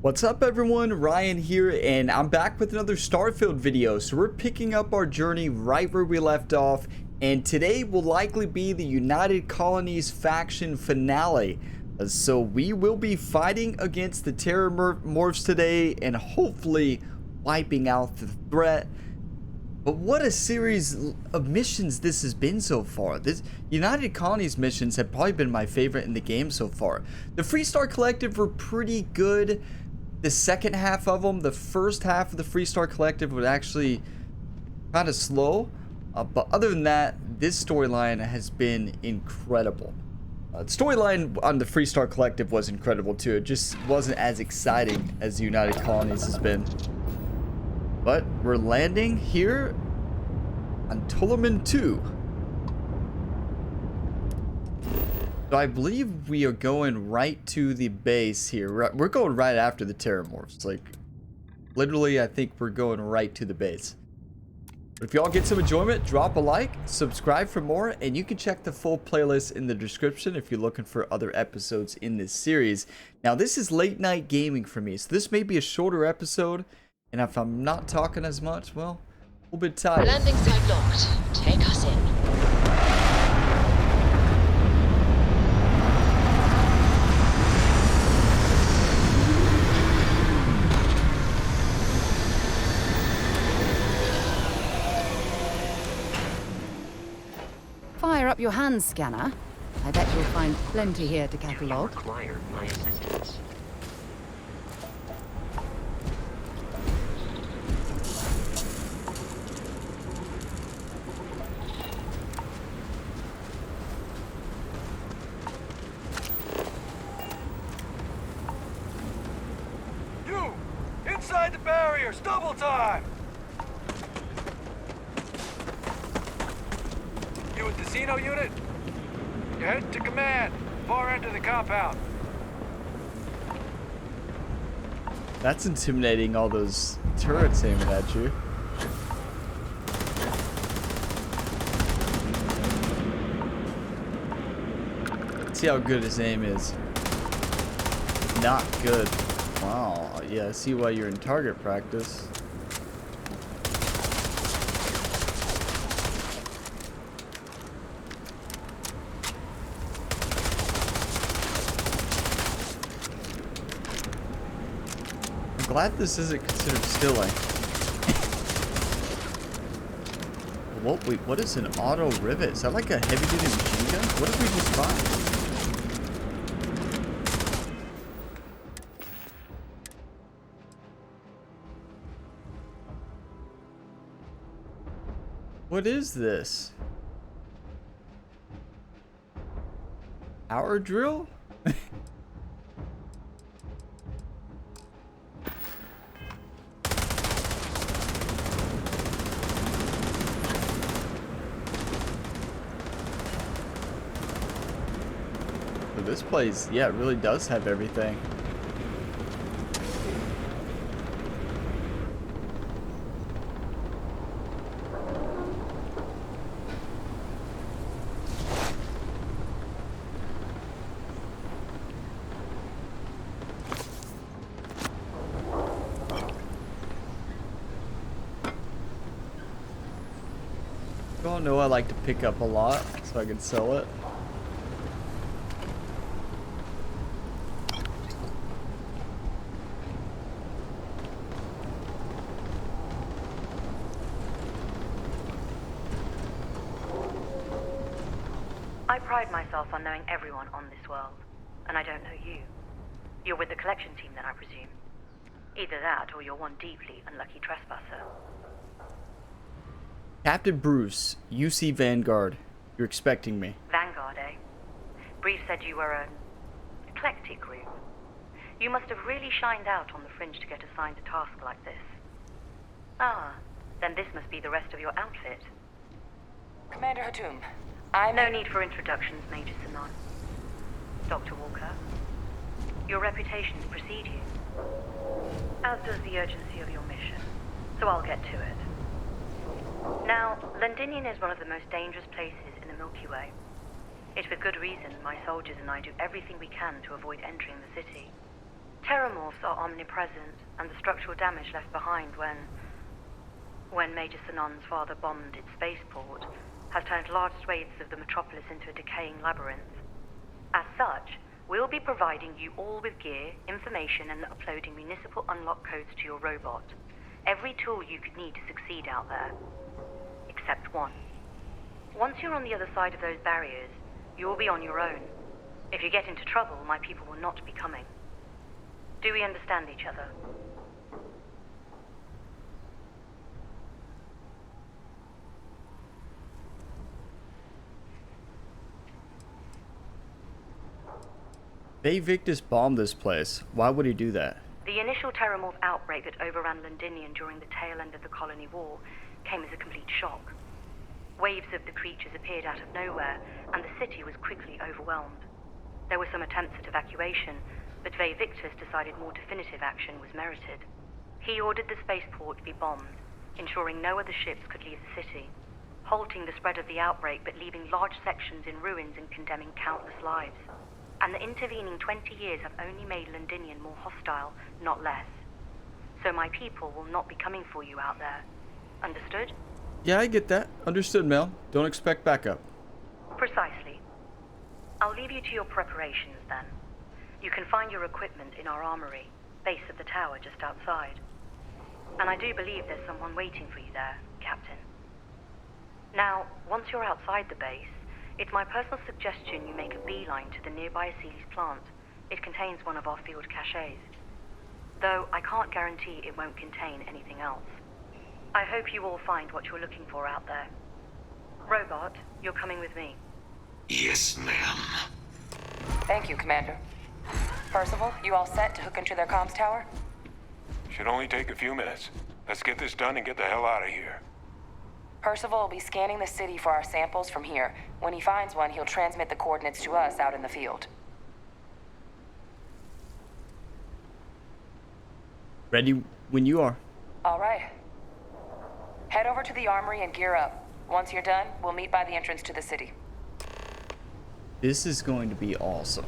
What's up everyone, Ryan here, and I'm back with another Starfield video. So we're picking up our journey right where we left off, and today will likely be the United Colonies faction finale. So we will be fighting against the Terramorphs today and hopefully wiping out the threat. But what a series of missions this has been so far. This United Colonies missions have probably been my favorite in the game so far. The Freestar Collective were pretty good. The second half of them, the first half of the Freestar Collective was actually kind of slow. But other than that, this storyline has been incredible. The storyline on the Freestar Collective was incredible too. It just wasn't as exciting as the United Colonies has been. But we're landing here on Tulaman 2. So I believe we are going right to the base here. We're going right after the Terramorphs. Like, literally, I think we're going right to the base. But if y'all get some enjoyment, drop a like, subscribe for more, and you can check the full playlist in the description if you're looking for other episodes in this series. Now, this is late night gaming for me, so this may be a shorter episode. And if I'm not talking as much, well, a little bit tired. Landing site locked. Take us in. Fire up your hand scanner. I bet you'll find plenty here to catalogue. Require my assistance. Inside the barriers, double time! You with the Xeno unit? You head to command, far end of the compound. That's intimidating, all those turrets aiming at you. Let's see how good his aim is. Not good. Wow, yeah, I see why you're in target practice. I'm glad this isn't considered stilling. What is an auto rivet? Is that like a heavy duty machine gun? What did we just find? What is this? Power drill? So this place, yeah, it really does have everything. You all know I like to pick up a lot so I can sell it. I pride myself on knowing everyone on this world, and I don't know you. You're with the collection team then, I presume. Either that, or you're one deeply unlucky trespasser. Captain Bruce, UC Vanguard. You're expecting me. Vanguard, eh? Brief said you were an eclectic group. You must have really shined out on the fringe to get assigned a task like this. Ah, then this must be the rest of your outfit. Commander Hatum, No need for introductions, Major Sanon. Dr. Walker, your reputations precede you, as does the urgency of your mission, so I'll get to it. Now, Londinian is one of the most dangerous places in the Milky Way. It's with good reason my soldiers and I do everything we can to avoid entering the city. Terramorphs are omnipresent, and the structural damage left behind when Major Sinan's father bombed its spaceport has turned large swathes of the metropolis into a decaying labyrinth. As such, we'll be providing you all with gear, information, and uploading municipal unlock codes to your robot. Every tool you could need to succeed out there. Except one. Once you're on the other side of those barriers, you will be on your own. If you get into trouble, my people will not be coming. Do we understand each other? Bay Victus bombed this place. Why would he do that? The initial Terramorph outbreak that overran Londinium during the tail end of the Colony War came as a complete shock. Waves of the creatures appeared out of nowhere, and the city was quickly overwhelmed. There were some attempts at evacuation, but Bay Victus decided more definitive action was merited. He ordered the spaceport to be bombed, ensuring no other ships could leave the city, halting the spread of the outbreak but leaving large sections in ruins and condemning countless lives. And the intervening 20 years have only made Londinium more hostile, not less. So my people will not be coming for you out there. Understood? Yeah, I get that. Understood, Mel. Don't expect backup. Precisely. I'll leave you to your preparations then. You can find your equipment in our armory, base of the tower just outside. And I do believe there's someone waiting for you there, Captain. Now, once you're outside the base, it's my personal suggestion you make a beeline to the nearby Aceles plant. It contains one of our field caches. Though I can't guarantee it won't contain anything else. I hope you all find what you're looking for out there. Robot, you're coming with me. Yes, ma'am. Thank you, Commander. Percival, you all set to hook into their comms tower? Should only take a few minutes. Let's get this done and get the hell out of here. Percival will be scanning the city for our samples from here. When he finds one, he'll transmit the coordinates to us out in the field. Ready when you are. All right. Head over to the armory and gear up. Once you're done, we'll meet by the entrance to the city. This is going to be awesome.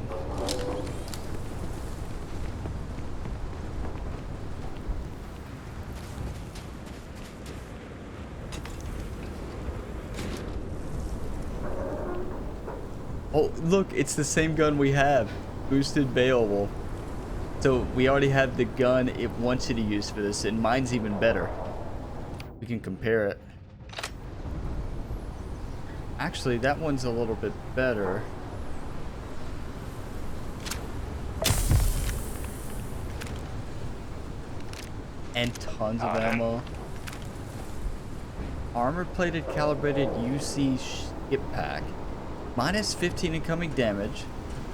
Oh, look, it's the same gun we have. Boosted Beowulf. So we already have the gun it wants you to use for this, and mine's even better. We can compare it. Actually, that one's a little bit better. And tons of ammo. Armor-plated calibrated UC skip pack. Minus 15 incoming damage.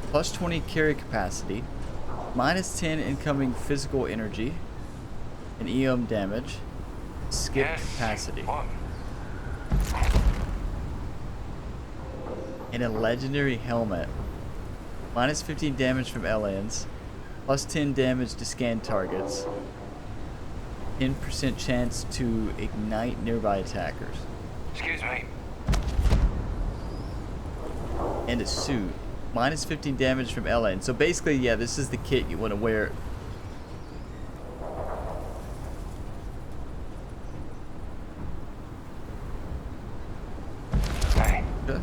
Plus 20 carry capacity. Minus 10 incoming physical energy. And EM damage. Skip capacity. And a legendary helmet. Minus 15 damage from aliens. Plus 10 damage to scan targets. 10% chance to ignite nearby attackers. Excuse me. And a suit. Minus 15 damage from aliens. So basically, yeah, this is the kit you want to wear. Hey. Okay.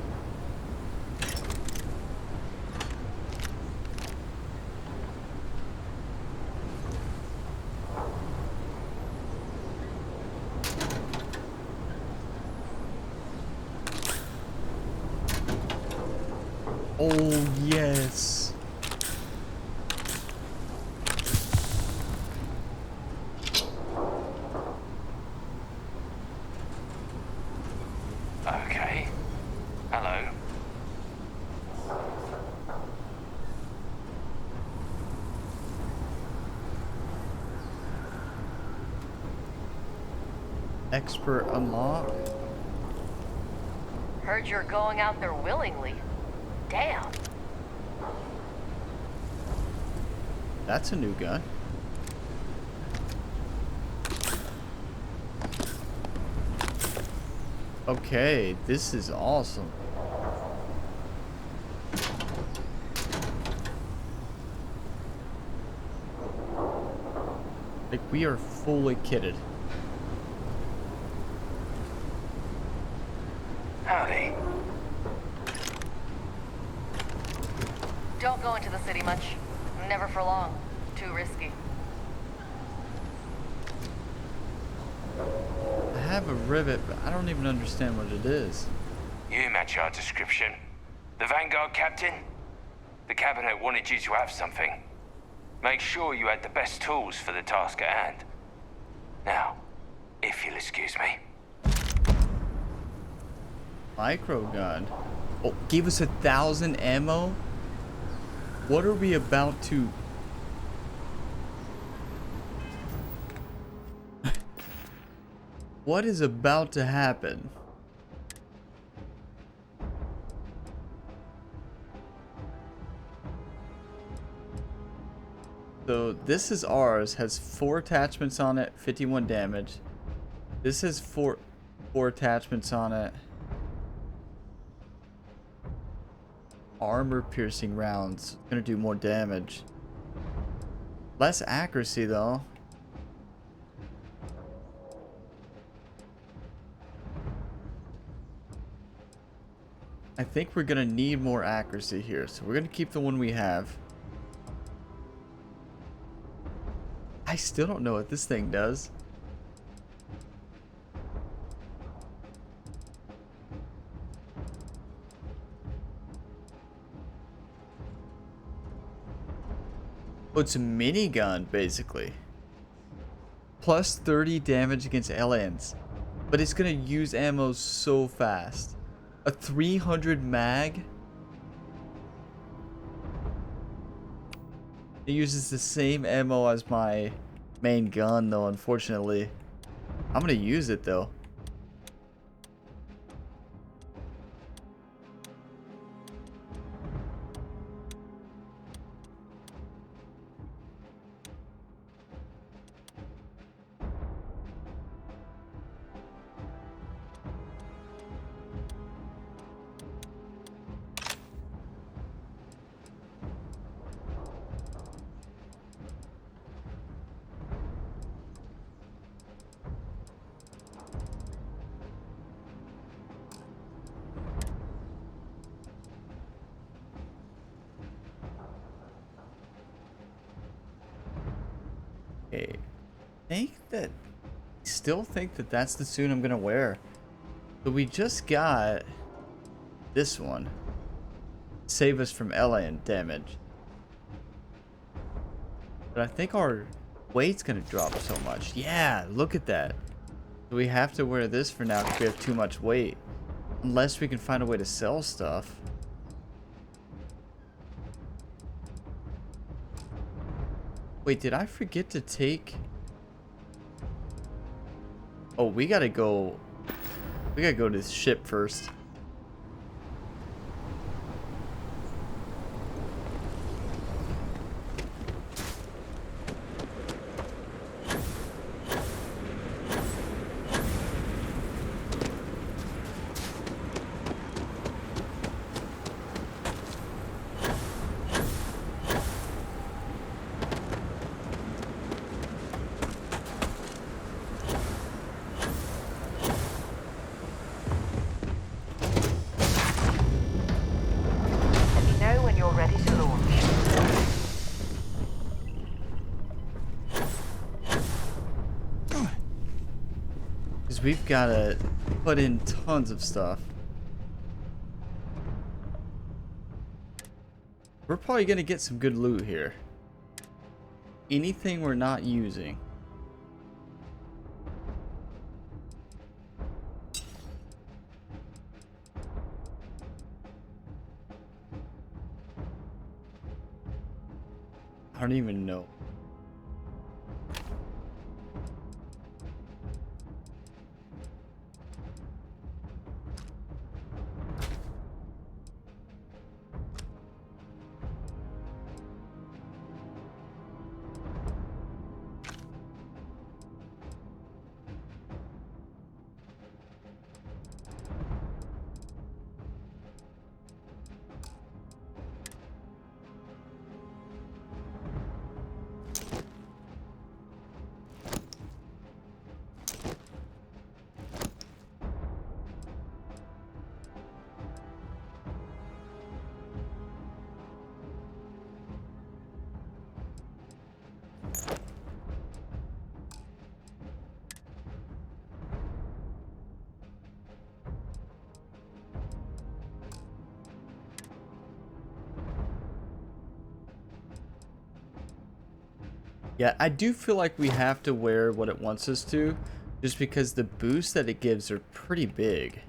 Oh, yes. Okay. Hello. Expert unlock. Heard you're going out there willingly. Damn. That's a new gun. Okay, this is awesome. Like, we are fully kitted. Howdy. Don't go into the city much. Never for long. Too risky. I have a rivet, but I don't even understand what it is. You match our description. The Vanguard captain? The cabinet wanted you to have something. Make sure you had the best tools for the task at hand. Now, if you'll excuse me. Micro gun. Oh, gave us 1,000 ammo? What are we about to... What is about to happen? So this is ours, has 4 attachments on it, 51 damage. This has four attachments on it. Armor piercing rounds, gonna do more damage. Less accuracy though. I think we're gonna need more accuracy here, so we're gonna keep the one we have. I still don't know what this thing does. Oh, it's a minigun, basically. Plus 30 damage against aliens. But it's gonna use ammo so fast. A 300 mag? It uses the same ammo as my main gun, though, unfortunately. I'm gonna use it, though. Okay, still think that that's the suit I'm gonna wear. But we just got this one. Save us from alien damage. But I think our weight's gonna drop so much. Yeah, look at that. So we have to wear this for now because we have too much weight. Unless we can find a way to sell stuff. Wait, did I forget to take... Oh, we gotta go to this ship first. We've got to put in tons of stuff. We're probably going to get some good loot here. Anything we're not using. I don't even know. Yeah, I do feel like we have to wear what it wants us to, just because the boosts that it gives are pretty big.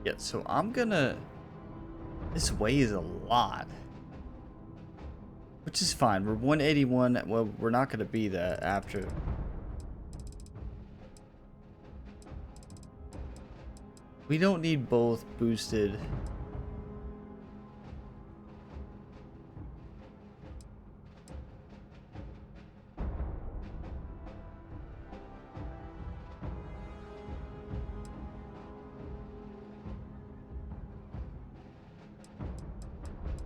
Yeah, so I'm gonna... This weighs a lot. Which is fine. We're 181. Well, we're not gonna be that after. We don't need both boosted.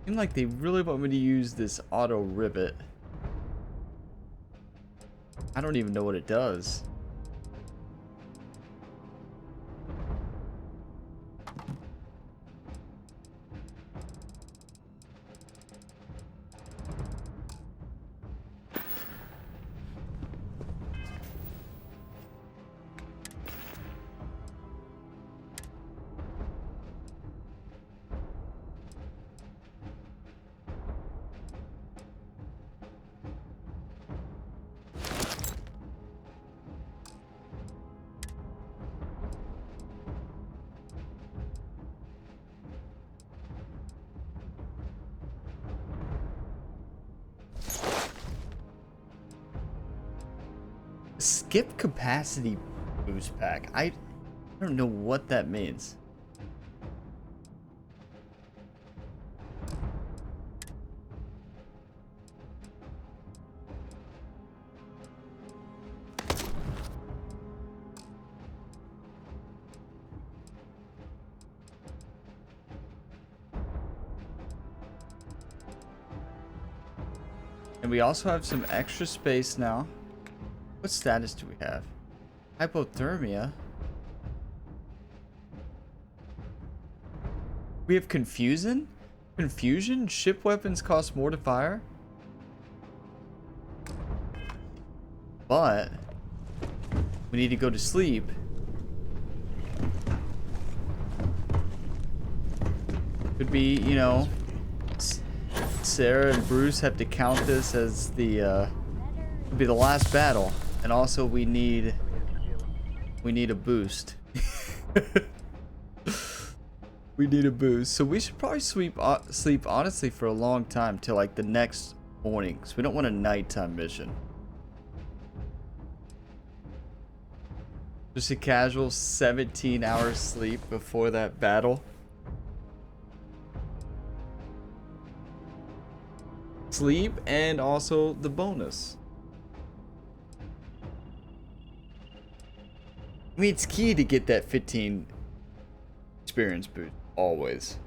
Seem like they really want me to use this auto rivet. I don't even know what it does. Skip capacity boost pack. I don't know what that means. And we also have some extra space now. What status do we have? Hypothermia. We have confusion? Confusion? Ship weapons cost more to fire? But we need to go to sleep. Could be, you know, Sarah and Bruce have to count this as the could be the last battle. And also we need a boost. We need a boost. So we should probably sleep honestly for a long time till like the next morning. So we don't want a nighttime mission. Just a casual 17 hours sleep before that battle. Sleep and also the bonus. I mean, it's key to get that 15 experience boost, always.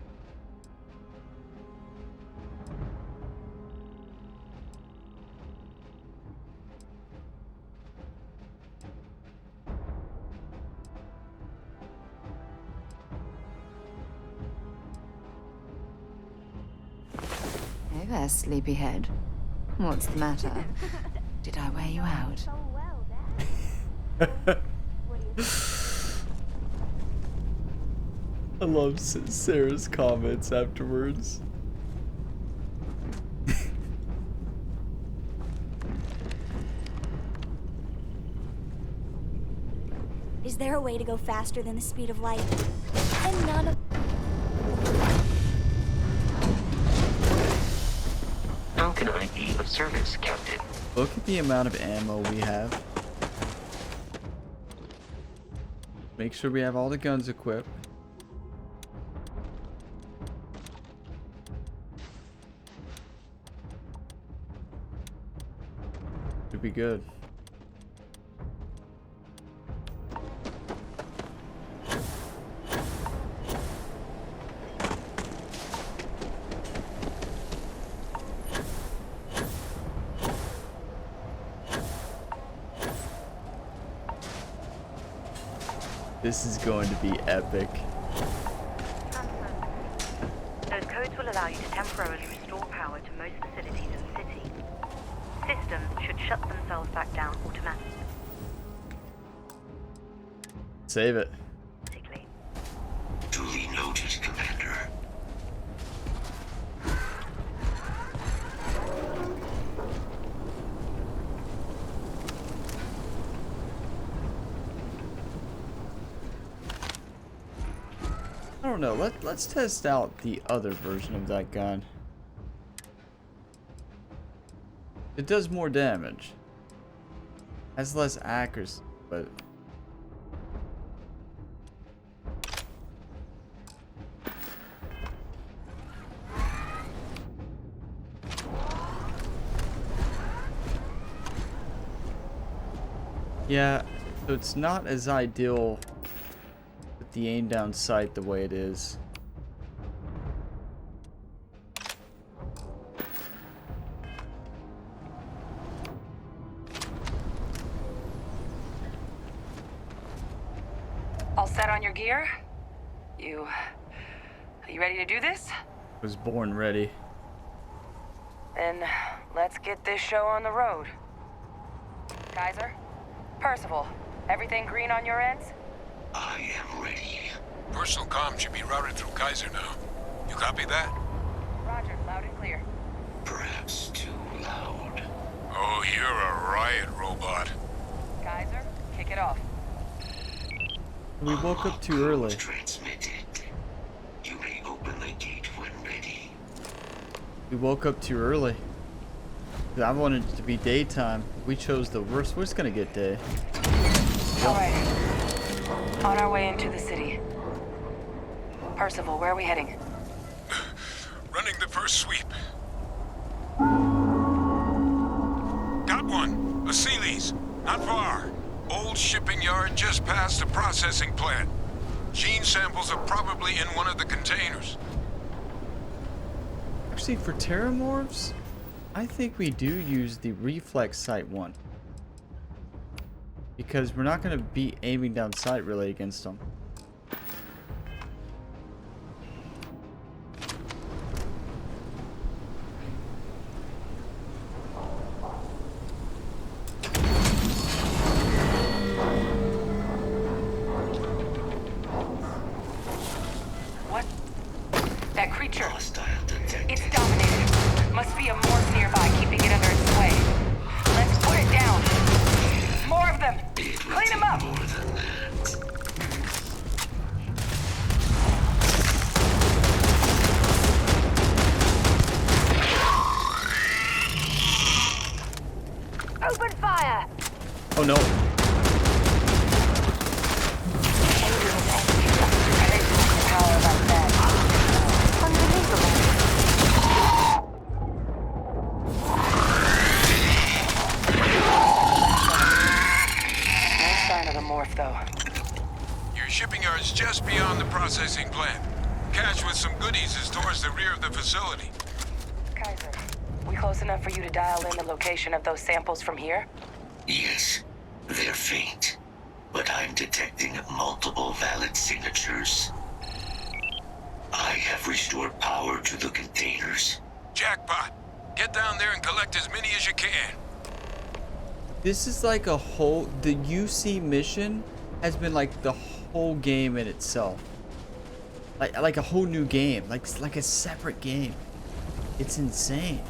Hey there, sleepyhead. What's the matter? Did I wear you out? I love Sarah's comments afterwards. Is there a way to go faster than the speed of light? And none of... How can I be of service, Captain? Look at the amount of ammo we have. Make sure we have all the guns equipped. Should be good. This is going to be epic. Those codes will allow you to temporarily restore power to most facilities in the city. Systems should shut themselves back down automatically. Save it. Duly noted, Commander. I don't know. Let's test out the other version of that gun. It does more damage. Has less accuracy, but yeah, so it's not as ideal with the aim down sight the way it is. All set on your gear? Are you ready to do this? Was born ready. Then let's get this show on the road. Kaiser? Percival, everything green on your ends? I am ready. Personal comm should be routed through Kaiser now. You copy that? Roger, loud and clear. Perhaps too loud. Oh, you're a riot robot. Kaiser, kick it off. We woke up too early. Transmitted. You may open the gate when ready. We woke up too early. 'Cause I wanted it to be daytime. We chose the worst. We're just gonna get day. Alright. On our way into the city. Percival, where are we heading? Running the first sweep. Got one. A Sealy's. Not far. Old shipping yard just past the processing plant. Gene samples are probably in one of the containers. Actually, for Terramorphs, I think we do use the reflex sight one. Because we're not going to be aiming down sight really against them. What? That creature. Hostile detected. It's dominated. Must be a morph nearby, keeping it under its sway. Let's put it down. More of them. Clean them up. More than that. Open fire! Oh no. Power like that. No sign of the morph, though. Your shipping yard's just beyond the processing plant. Cache with some goodies is towards the rear of the facility. Kaiser, we close enough for you to dial in the location of those samples from here? Yes, they're faint, but I'm detecting multiple valid signatures. I have restored power to the containers. Jackpot. Get down there and collect as many as you can. This is like a whole... The UC mission has been like the whole game in itself. Like a whole new game. Like a separate game. It's insane.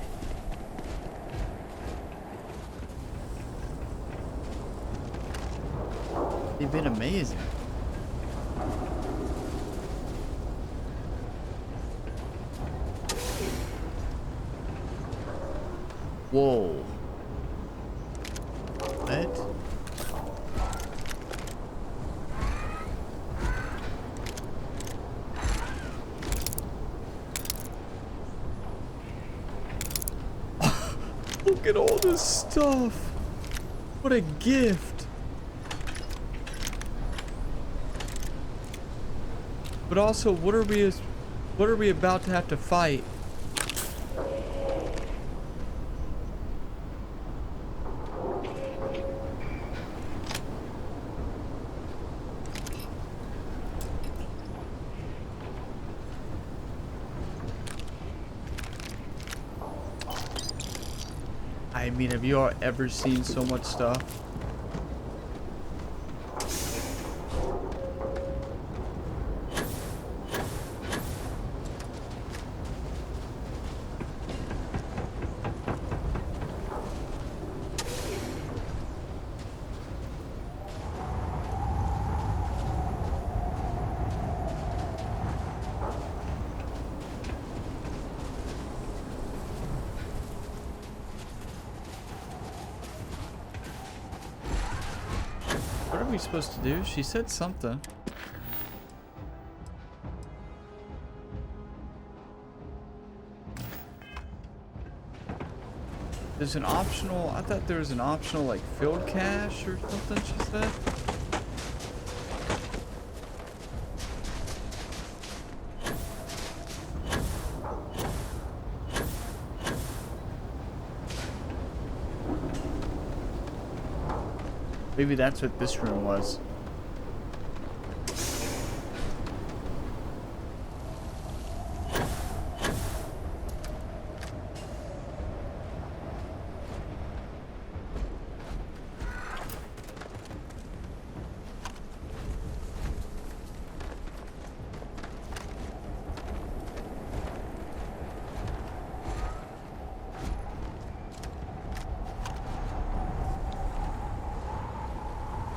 They've been amazing. Whoa. What? Look at all this stuff. What a gift. But also, what are we about to have to fight? mean, have you all ever seen so much stuff? What are we supposed to do? She said something. There's an optional, I thought there was an optional like field cache or something she said. Maybe that's what this room was.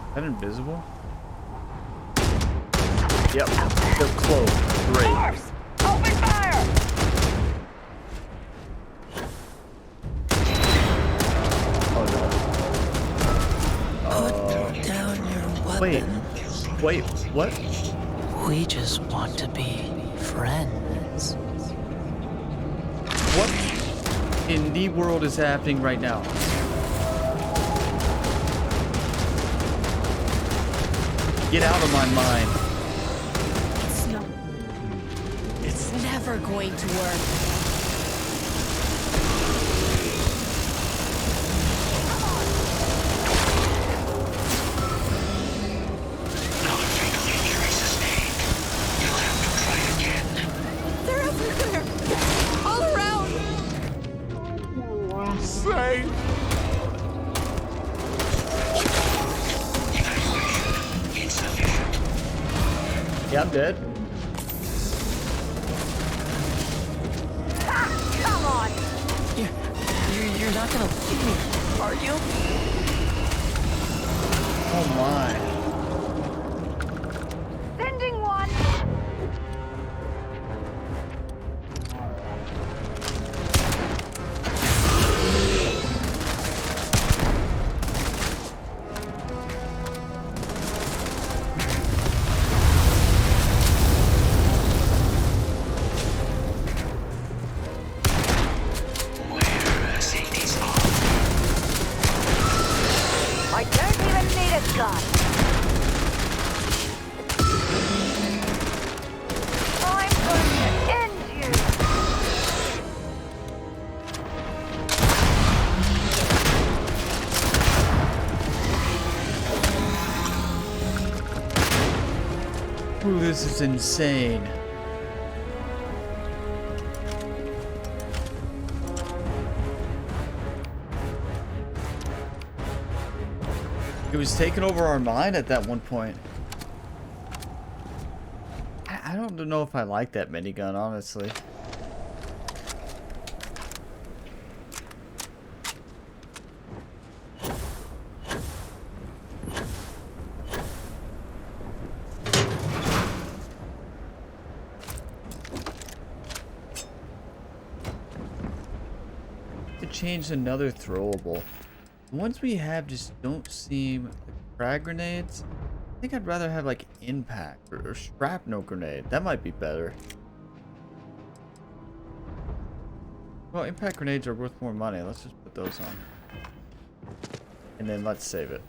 Is that invisible? Yep, they're close. Great. Dwarves! Open fire! Oh Put down your no. Wait, what? We just want to be friends. What in the world is happening right now? Get out of my mind. It's never going to work. They're everywhere! All around! Say! Yeah, I'm dead. Come on! You're not gonna leave me, are you? Oh my. Sending one! I don't even need a gun. I'm going to end you. Ooh, this is insane. It was taking over our mind at that one point. I don't know if I like that minigun, honestly. To change another throwable. The ones we have just don't seem like frag grenades. I think I'd rather have like impact or shrapnel grenade. That might be better. Well, impact grenades are worth more money. Let's just put those on. And then let's save it.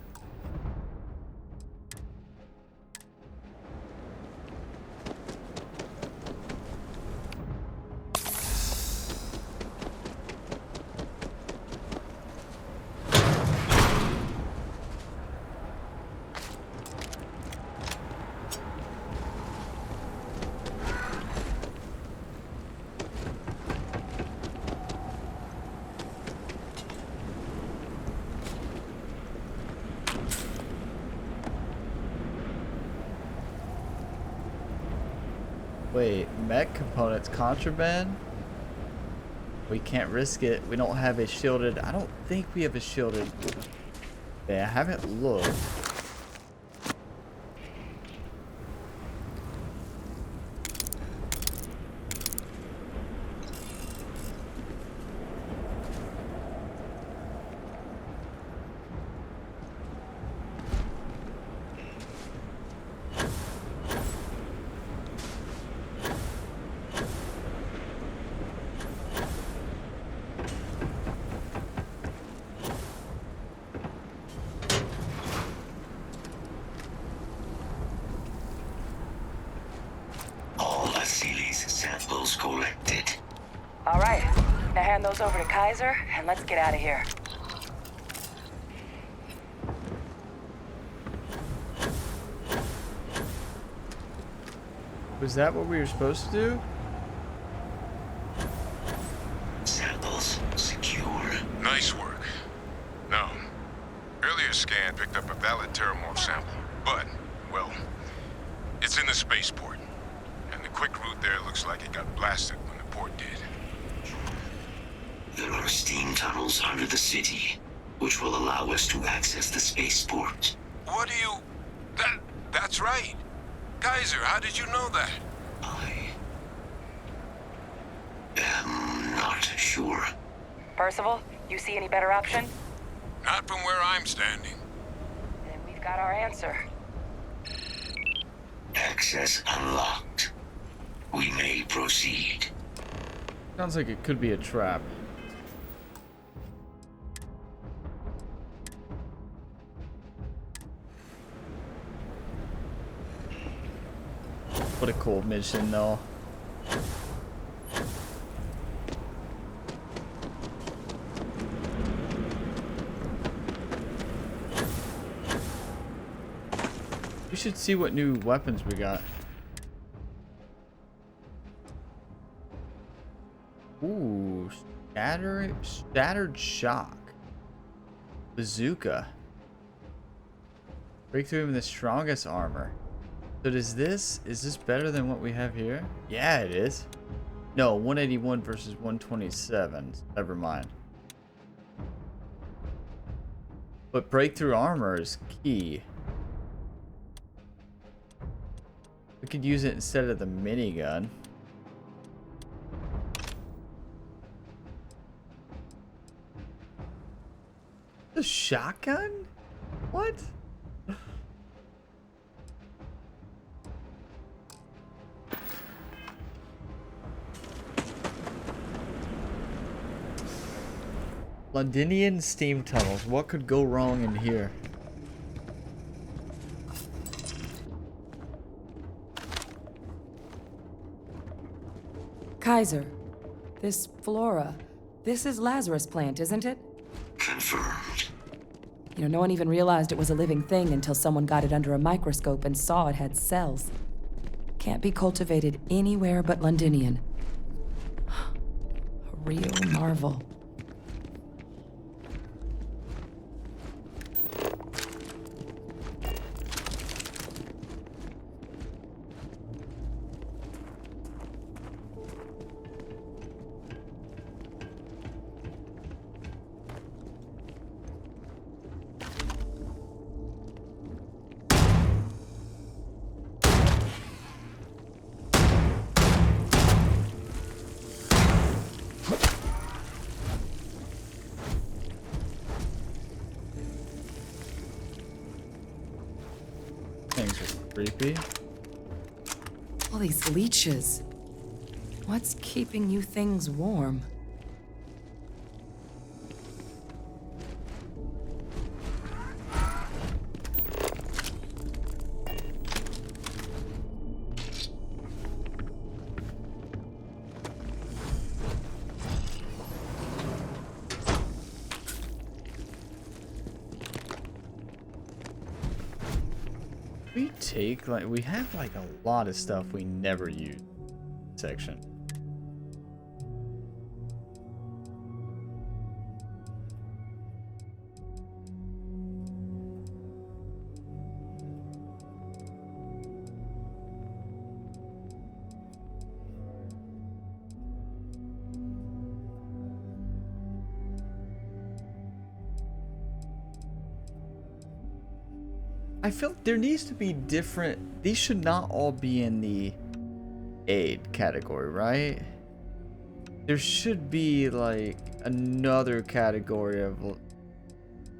Wait, mech components contraband? We can't risk it. We don't have a shielded. I don't think we have a shielded. Yeah, I haven't looked. Samples collected. All right. Now hand those over to Kaiser, and let's get out of here. Was that what we were supposed to do? Samples secure. Nice work. No. Earlier scan picked up a valid terramorph sample, but, well, it's in the spaceport. And the quick route there looks like it got blasted when the port did. There are steam tunnels under the city, which will allow us to access the spaceport. What do you... That's right. Kaiser, how did you know that? I am not sure. Percival, you see any better option? Not from where I'm standing. Then we've got our answer. Access unlocked. We may proceed. Sounds like it could be a trap. What a cool mission, though. We should see what new weapons we got. Ooh, shattered shock. Bazooka. Breakthrough in the strongest armor. So is this better than what we have here? Yeah, it is. No, 181 versus 127. Never mind. But breakthrough armor is key. We could use it instead of the minigun. The shotgun? What? Londinian steam tunnels. What could go wrong in here? Kaiser, this flora, this is Lazarus plant, isn't it? Confirmed. You know, no one even realized it was a living thing until someone got it under a microscope and saw it had cells. Can't be cultivated anywhere but Londinian. A real marvel. Things are creepy. All these leeches. What's keeping you things warm? We have like a lot of stuff we never use. Section. I feel there needs to be different. These should not all be in the aid category, right? There should be like another category of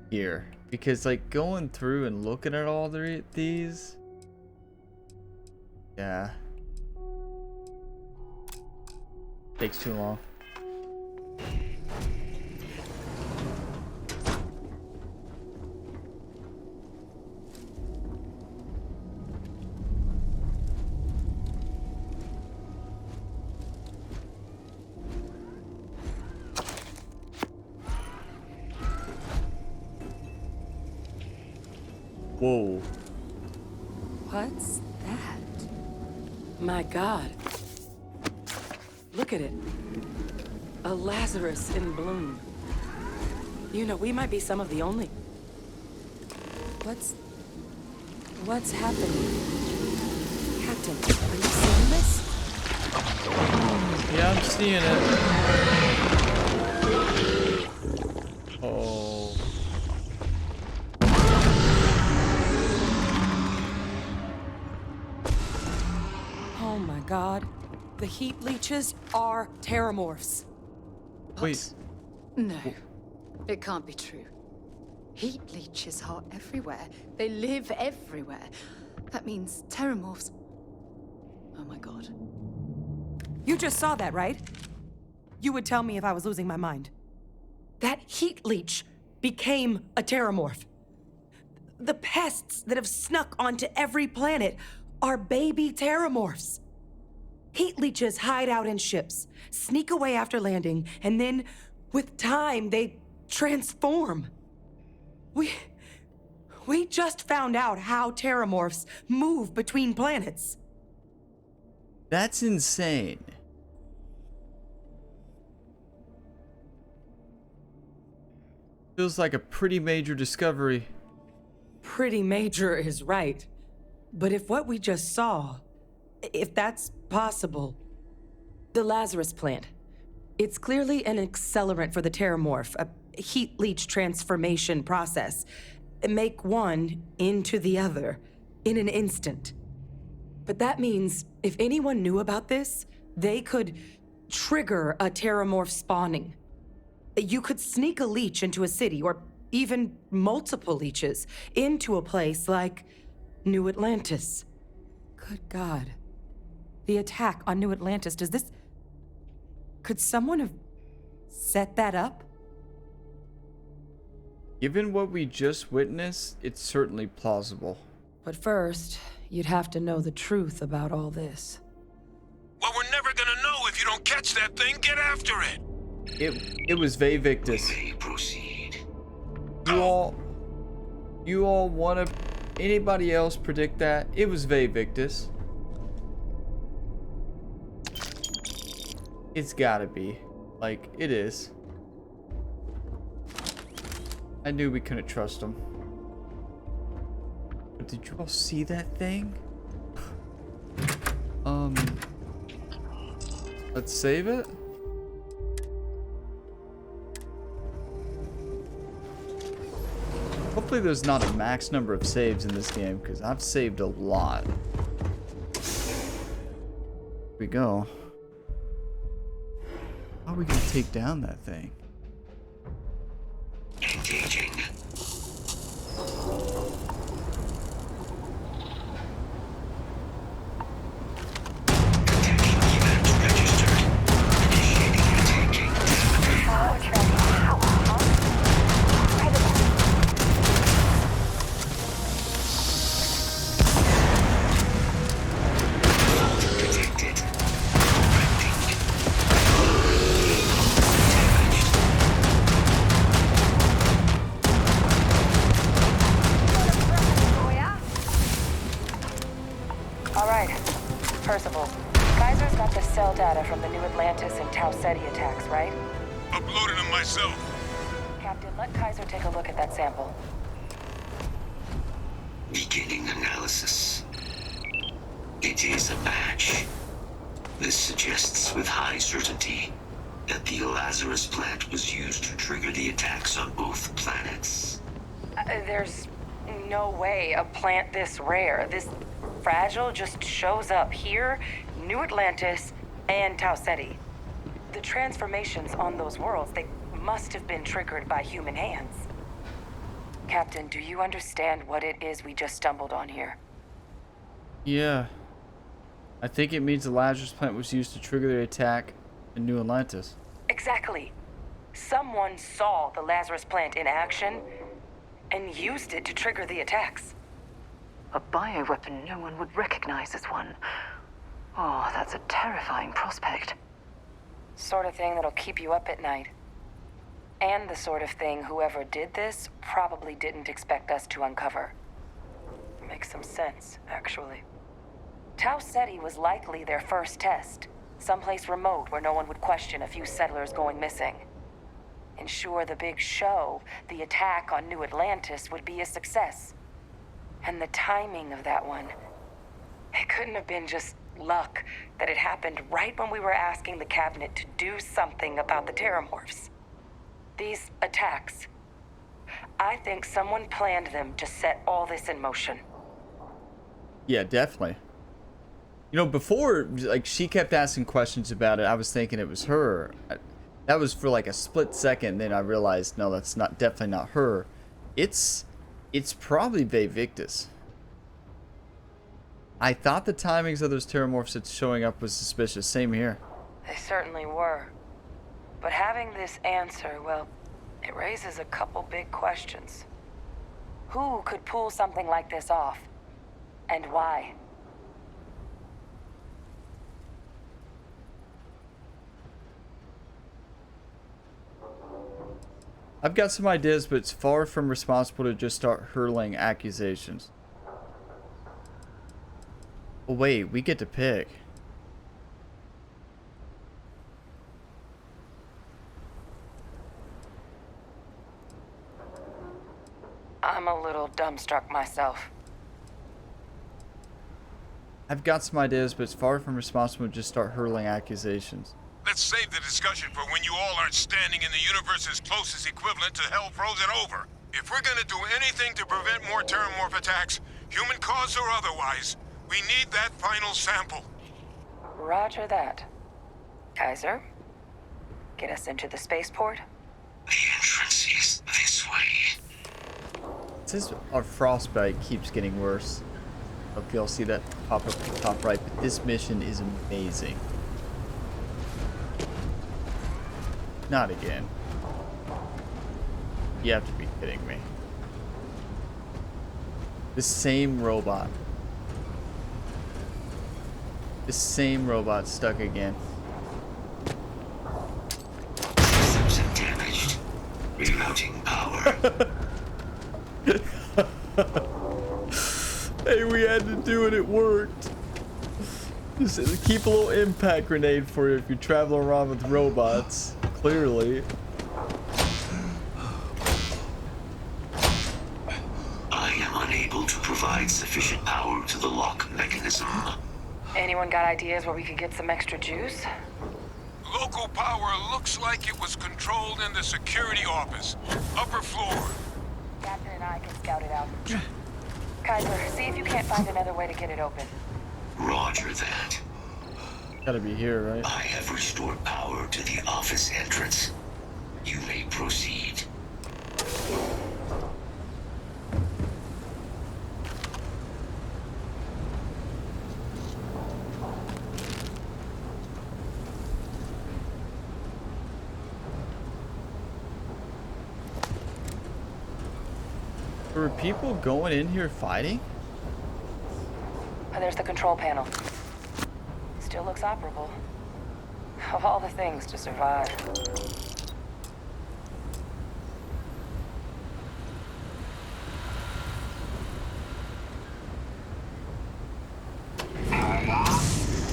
here, because like going through and looking at all these, yeah, takes too long. Whoa. What's that? My God. Look at it. A Lazarus in bloom. You know, we might be some of the only... What's happening? Captain, are you seeing this? Yeah, I'm seeing it. Oh. Oh my God. The heat leeches are terramorphs. Wait. No, it can't be true. Heat leeches are everywhere. They live everywhere. That means terramorphs. Oh my God. You just saw that, right? You would tell me if I was losing my mind. That heat leech became a terramorph. The pests that have snuck onto every planet are baby terramorphs. Heat leeches hide out in ships, sneak away after landing, and then, with time, they transform. We just found out how terramorphs move between planets. That's insane. Feels like a pretty major discovery. Pretty major is right. But if what we just saw, if that's possible, the Lazarus plant, it's clearly an accelerant for the terramorph, a heat leech transformation process. Make one into the other in an instant. But that means if anyone knew about this, they could trigger a terramorph spawning. You could sneak a leech into a city, or even multiple leeches, into a place like New Atlantis. Good God. The attack on New Atlantis, could someone have set that up? Given what we just witnessed, it's certainly plausible. But first, you'd have to know the truth about all this. Well, we're never gonna know if you don't catch that thing. Get after it. It was Vevictus. May proceed. You all want to? Anybody else predict that? It was Vevictus. It's gotta be. Like, it is. I knew we couldn't trust him. But did you all see that thing? Let's save it. Hopefully there's not a max number of saves in this game, because I've saved a lot. Here we go. How are we gonna take down that thing? Engaging. From the New Atlantis and Tau Ceti attacks, right? Uploaded them myself. Captain, let Kaiser take a look at that sample. Beginning analysis. It is a match. This suggests with high certainty that the Lazarus plant was used to trigger the attacks on both planets. There's No way a plant this rare, this fragile, just shows up here, New Atlantis, and Tau Ceti. The transformations on those worlds, they must have been triggered by human hands. Captain, do you understand what it is we just stumbled on here? Yeah. I think it means the Lazarus plant was used to trigger the attack in New Atlantis. Exactly. Someone saw the Lazarus plant in action and used it to trigger the attacks. A bioweapon no one would recognize as one. Oh, that's a terrifying prospect. Sort of thing that'll keep you up at night. And the sort of thing whoever did this probably didn't expect us to uncover. Makes some sense, actually. Tau Ceti was likely their first test. Someplace remote where no one would question a few settlers going missing. Ensure the big show, the attack on New Atlantis, would be a success. And the timing of that one, it couldn't have been just luck that it happened right when we were asking the cabinet to do something about the terramorphs. These attacks, I think someone planned them to set all this in motion. Yeah, definitely. You know, before, like, she kept asking questions about it, I was thinking it was her. That was for like a split second, then I realized, no, that's not, definitely not her. It's probably Vae Victus. I thought the timings of those terramorphs that's showing up was suspicious. Same here. They certainly were. But having this answer, well, it raises a couple big questions. Who could pull something like this off? And why? I've got some ideas, but it's far from responsible to just start hurling accusations. Oh wait, we get to pick. I'm a little dumbstruck myself. I've got some ideas, but it's far from responsible to just start hurling accusations. Let's save the discussion for when you all aren't standing in the universe's closest equivalent to hell frozen over. If we're gonna do anything to prevent more terramorph attacks, human cause or otherwise, we need that final sample. Roger that. Kaiser, get us into the spaceport? The entrance is this way. It says our frostbite keeps getting worse. Hope y'all see that pop up at the top right, but this mission is amazing. Not again. You have to be kidding me. The same robot. The same robot stuck again. Systems are damaged. Rerouting power. Hey, we had to do it. It worked. Just keep a little impact grenade for you if you're traveling around with robots. Clearly. I am unable to provide sufficient power to the lock mechanism. Anyone got ideas where we could get some extra juice? Local power looks like it was controlled in the security office. Upper floor. Captain and I can scout it out. Kaiser, see if you can't find another way to get it open. Roger that. Gotta be here, right? I have restored power to the office entrance. You may proceed. Were people going in here fighting? There's the control panel. Still looks operable. Of all the things to survive.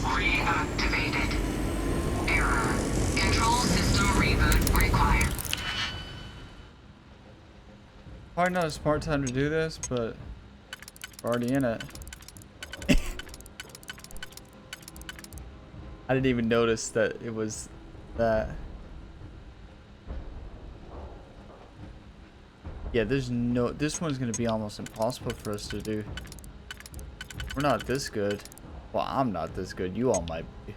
Reactivated. Error. Control system reboot required. Probably not a smart time to do this, but we're already in it. I didn't even notice that it was that. Yeah, there's no... This one's gonna be almost impossible for us to do. We're not this good. Well, I'm not this good. You all might be.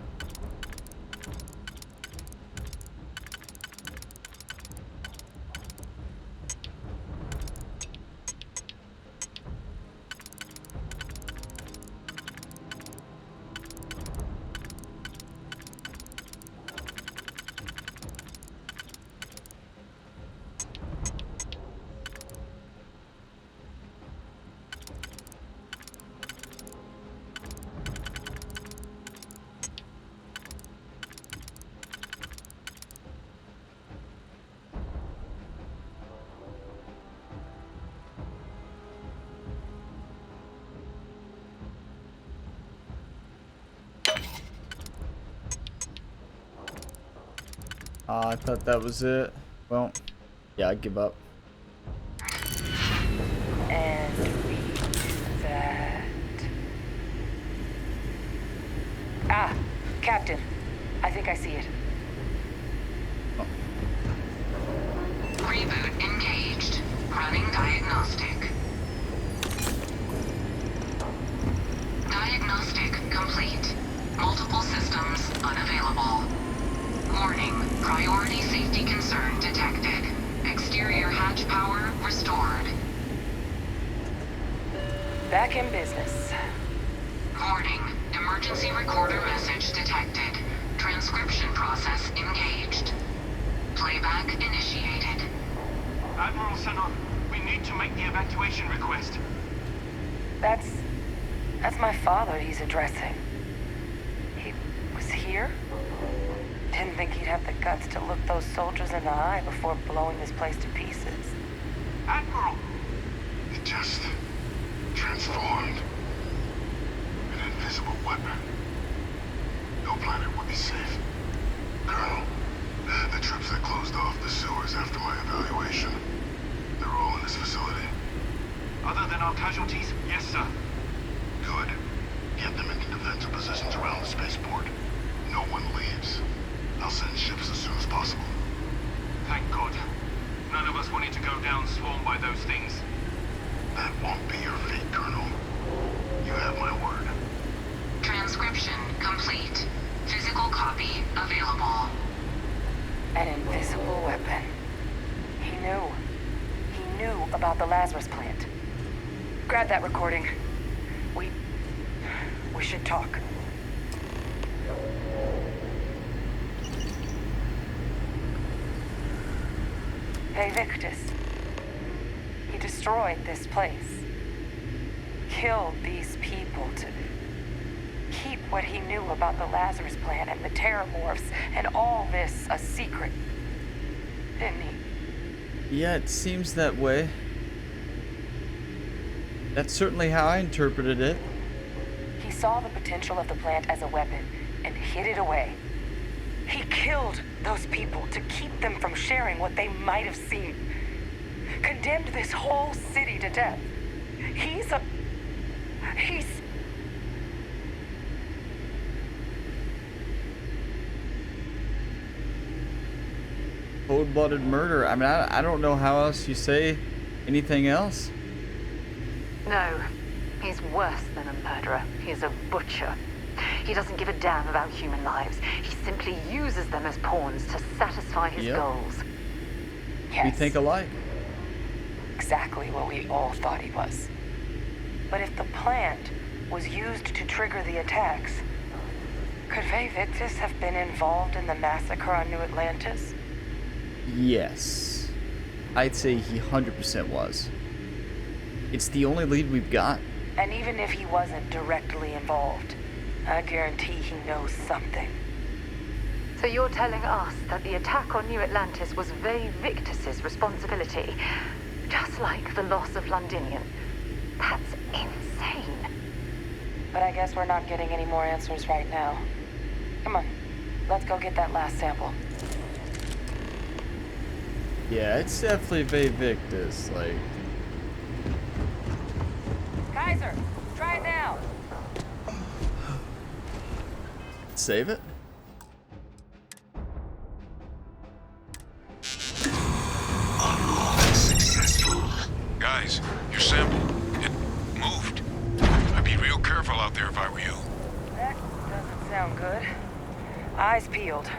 I thought that was it. Well, yeah, I give up. And we do that. Ah, Captain. I think I see it. Reboot engaged. Running diagnostic. Diagnostic complete. Multiple systems unavailable. Warning, priority safety concern detected. Exterior hatch power restored. Back in business. Warning, emergency recorder message detected. Transcription process engaged. Playback initiated. Admiral Sanon, we need to make the evacuation request. That's my father he's addressing. He was here? Didn't think he'd have the guts to look those soldiers in the eye before blowing this place to pieces. Admiral! It just transformed. An invisible weapon. No planet would be safe. Colonel, the troops that closed off the sewers after my evaluation, they're all in this facility. Other than our casualties, yes, sir. Good. Get them into defensive positions around the spaceport. No one leaves. I'll send ships as soon as possible. Thank God. None of us wanted to go down swarmed by those things. That won't be your fate, Colonel. You have my word. Transcription complete. Physical copy available. An invisible weapon. He knew. He knew about the Lazarus plant. Grab that recording. We should talk. Hey, Victus. He destroyed this place. Killed these people to keep what he knew about the Lazarus plant and the Terramorphs and all this a secret. Didn't he? Yeah, it seems that way. That's certainly how I interpreted it. He saw the potential of the plant as a weapon and hid it away. He killed those people to keep them from sharing what they might have seen. Condemned this whole city to death. He's Cold-blooded murder. I mean, I don't know how else you say anything else. No, he's worse than a murderer. He's a butcher. He doesn't give a damn about human lives. He simply uses them as pawns to satisfy his goals. Yes. We think alike. Exactly what we all thought he was. But if the plant was used to trigger the attacks, could Vay Victus have been involved in the massacre on New Atlantis? Yes. I'd say he 100% was. It's the only lead we've got. And even if he wasn't directly involved, I guarantee he knows something. So you're telling us that the attack on New Atlantis was Vay Victus's responsibility, just like the loss of Londinium? That's insane. But I guess we're not getting any more answers right now. Come on, let's go get that last sample. Yeah, it's definitely Vay Victus, like... Kaiser, try it now! Save it? Unlock successful. out there if I were you. That doesn't sound good. Eyes peeled.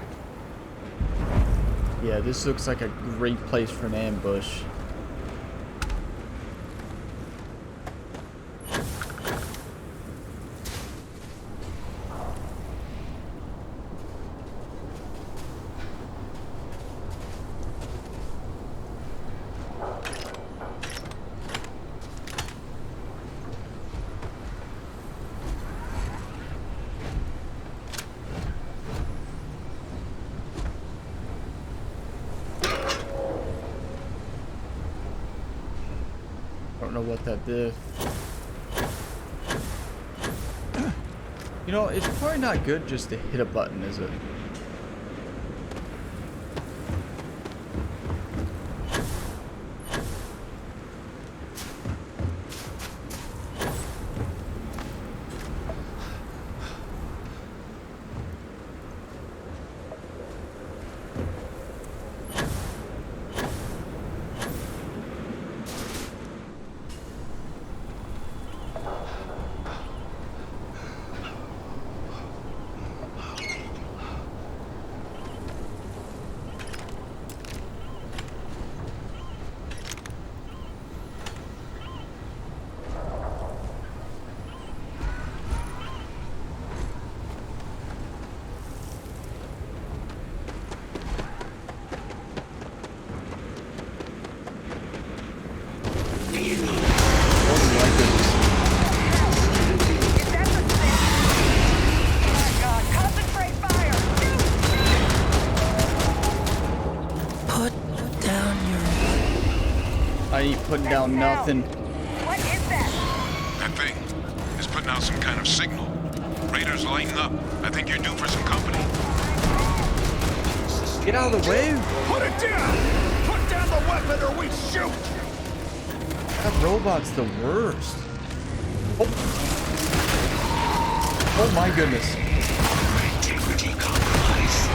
Yeah, this looks like a great place for an ambush. I don't know what that did. You know, it's probably not good just to hit a button, is it? I ain't putting down nothing. What is that? That thing is putting out some kind of signal. Radar's lighting up. I think you're due for some company. Get out of the way. Put it down! Put down the weapon or we shoot! That robot's the worst. Oh, oh my goodness. Integrity compromised.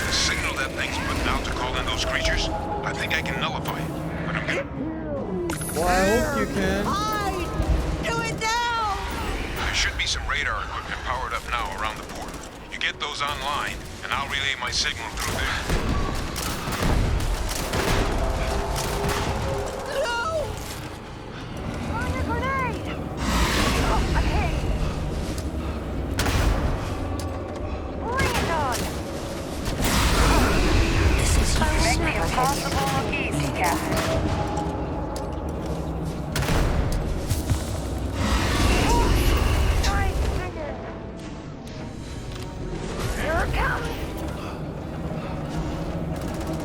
The signal that thing's putting out to call in those creatures, I think I can nullify it. But I'm gonna... Well, I hope you can. Do it now! There should be some radar equipment powered up now around the port. You get those online, and I'll relay my signal through there. No! Throwing a grenade! Oh, I'm hit! Bring it on! This is You make the impossible look easy, Captain.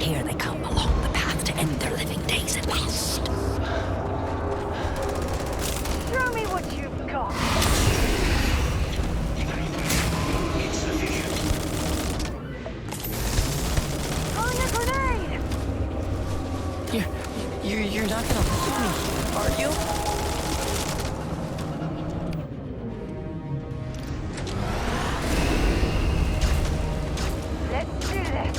Here they come along the path to end their living days at last. Show me what you've got. Throwing a grenade! You're not gonna leave me, are you? Let's do this.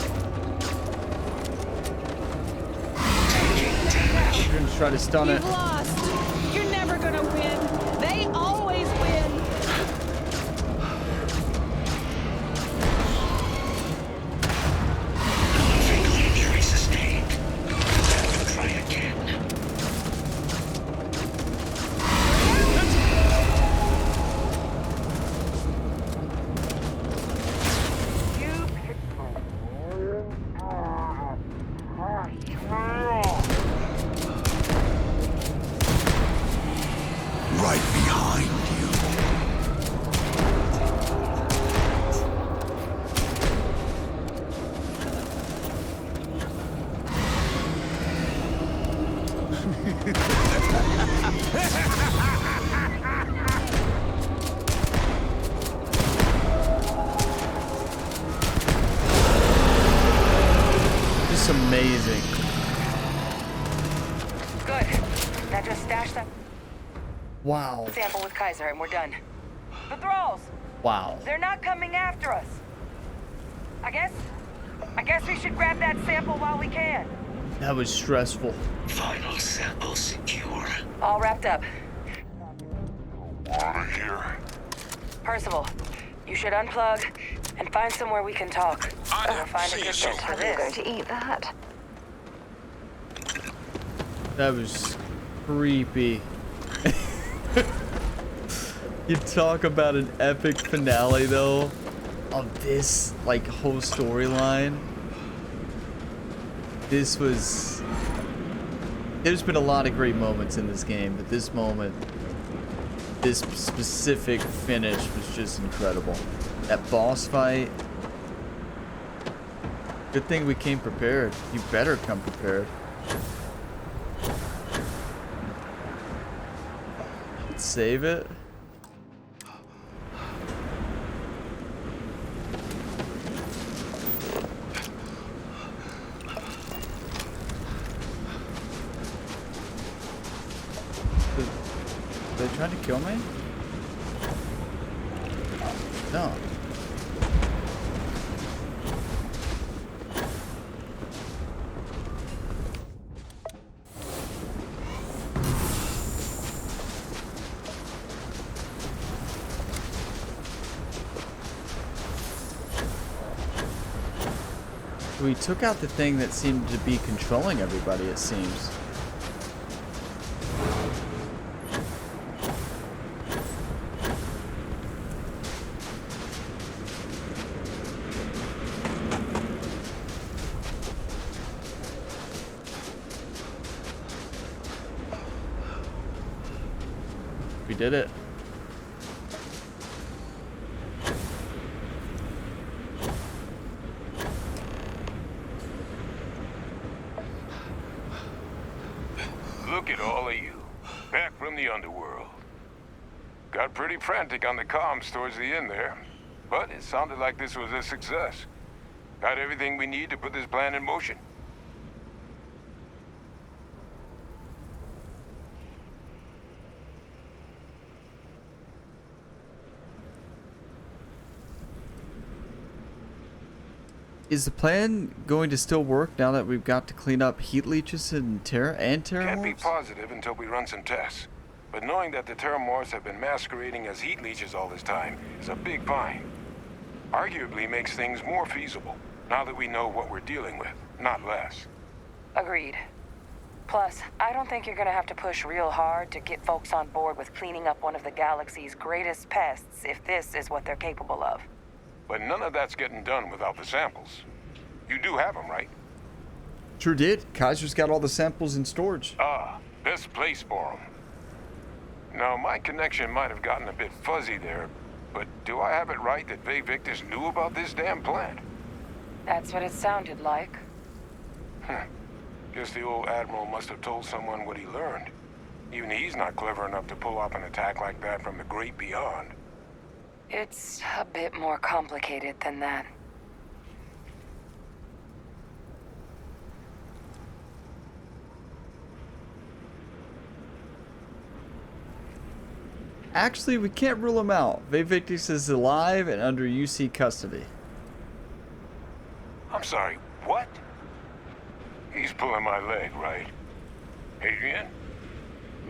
You're gonna try to stun it. You've lost. You're never gonna win. They always win. Fatal injury sustained. Have to try again. Right behind you. Just amazing. Good. Now just stash that Wow. sample with Kaiser and we're done. The thralls! Wow. They're not coming after us. I guess we should grab that sample while we can. That was stressful. Final sample secure. All wrapped up. Out of here. Percival, you should unplug and find somewhere we can talk. We'll find a good bench for this. Going to eat that. That was creepy. You talk about an epic finale though of this like whole storyline. There's been a lot of great moments in this game, but this moment, this specific finish was just incredible. That boss fight. Good thing we came prepared. You better come prepared. Let's save it. Are they trying to kill me? No. We took out the thing that seemed to be controlling everybody, it seems. We did it. Look at all of you. Back from the underworld. Got pretty frantic on the comms towards the end there. But it sounded like this was a success. Got everything we need to put this plan in motion. Is the plan going to still work now that we've got to clean up heat leeches and terramorphs? Can't be positive until we run some tests. But knowing that the terramorphs have been masquerading as heat leeches all this time is a big find. Arguably makes things more feasible, now that we know what we're dealing with, not less. Agreed. Plus, I don't think you're gonna have to push real hard to get folks on board with cleaning up one of the galaxy's greatest pests if this is what they're capable of. But none of that's getting done without the samples. You do have them, right? Sure did. Kaiser's got all the samples in storage. Ah, best place for them. Now, my connection might have gotten a bit fuzzy there, but do I have it right that Vae Victus knew about this damn plant? That's what it sounded like. Guess the old Admiral must have told someone what he learned. Even he's not clever enough to pull off an attack like that from the great beyond. It's a bit more complicated than that. Actually, we can't rule him out. Vae Victus is alive and under UC custody. I'm sorry, what? He's pulling my leg, right? Adrian?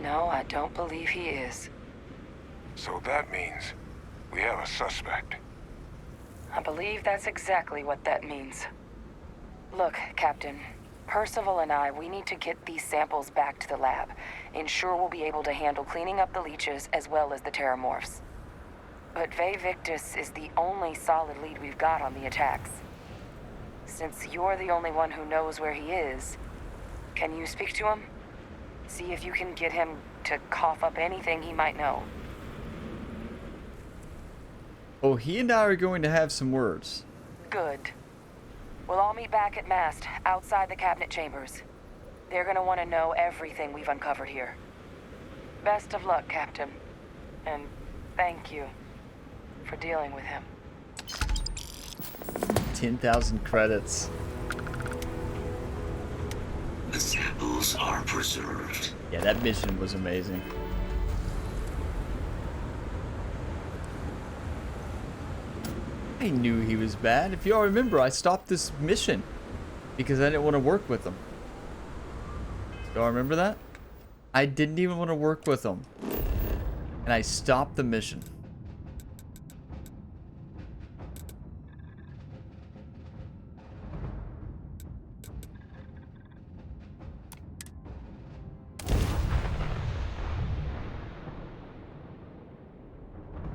No, I don't believe he is. So that means we have a suspect. I believe that's exactly what that means. Look, Captain. Percival and we need to get these samples back to the lab. Ensure we'll be able to handle cleaning up the leeches as well as the terramorphs. But Vae Victus is the only solid lead we've got on the attacks. Since you're the only one who knows where he is, can you speak to him? See if you can get him to cough up anything he might know. Oh, he and I are going to have some words. Good. We'll all meet back at Mast, outside the cabinet chambers. They're gonna want to know everything we've uncovered here. Best of luck, Captain. And thank you for dealing with him. 10,000 credits. The samples are preserved. Yeah, that mission was amazing. I knew he was bad. If y'all remember, I stopped this mission because I didn't want to work with him. Y'all remember that? I didn't even want to work with him. and I stopped the mission.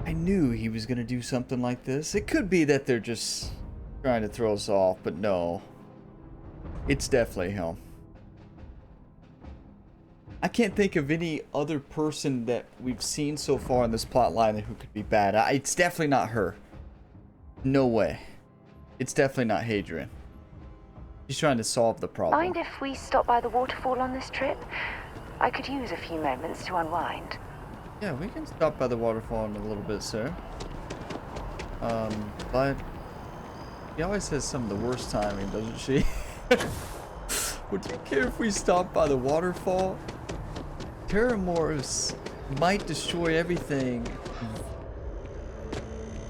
I knew he was going to do something like this. It could be that they're just trying to throw us off, but no. It's definitely him. I can't think of any other person that we've seen so far in this plotline who could be bad. It's definitely not her. No way. It's definitely not Hadrian. She's trying to solve the problem. Mind if we stop by the waterfall on this trip? I could use a few moments to unwind. Yeah, we can stop by the waterfall in a little bit, sir. But she always has some of the worst timing, doesn't she? Would you care if we stop by the waterfall? Terramorphs might destroy everything.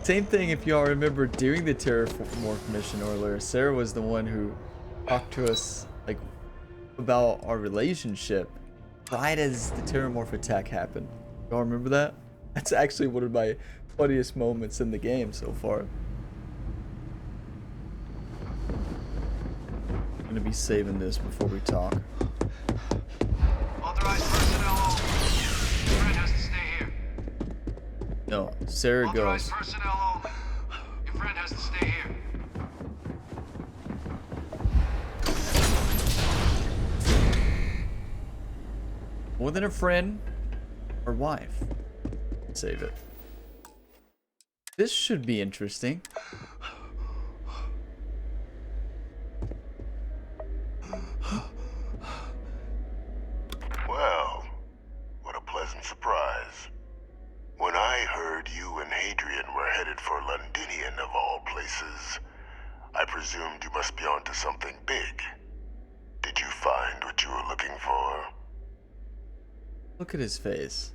Same thing if y'all remember during the Terramorph mission earlier. Sarah was the one who talked to us like about our relationship right as the Terramorph attack happened. Y'all remember that? That's actually one of my funniest moments in the game so far. I'm gonna be saving this before we talk. Authorized personnel only. Your friend has to stay here. No, Sarah Authorized goes. personnel only. Your friend has to stay here. More than a friend or wife. Save it. This should be interesting. Well, what a pleasant surprise. When I heard you and Hadrian were headed for Londinian of all places, I presumed you must be onto something big. Did you find what you were looking for? Look at his face.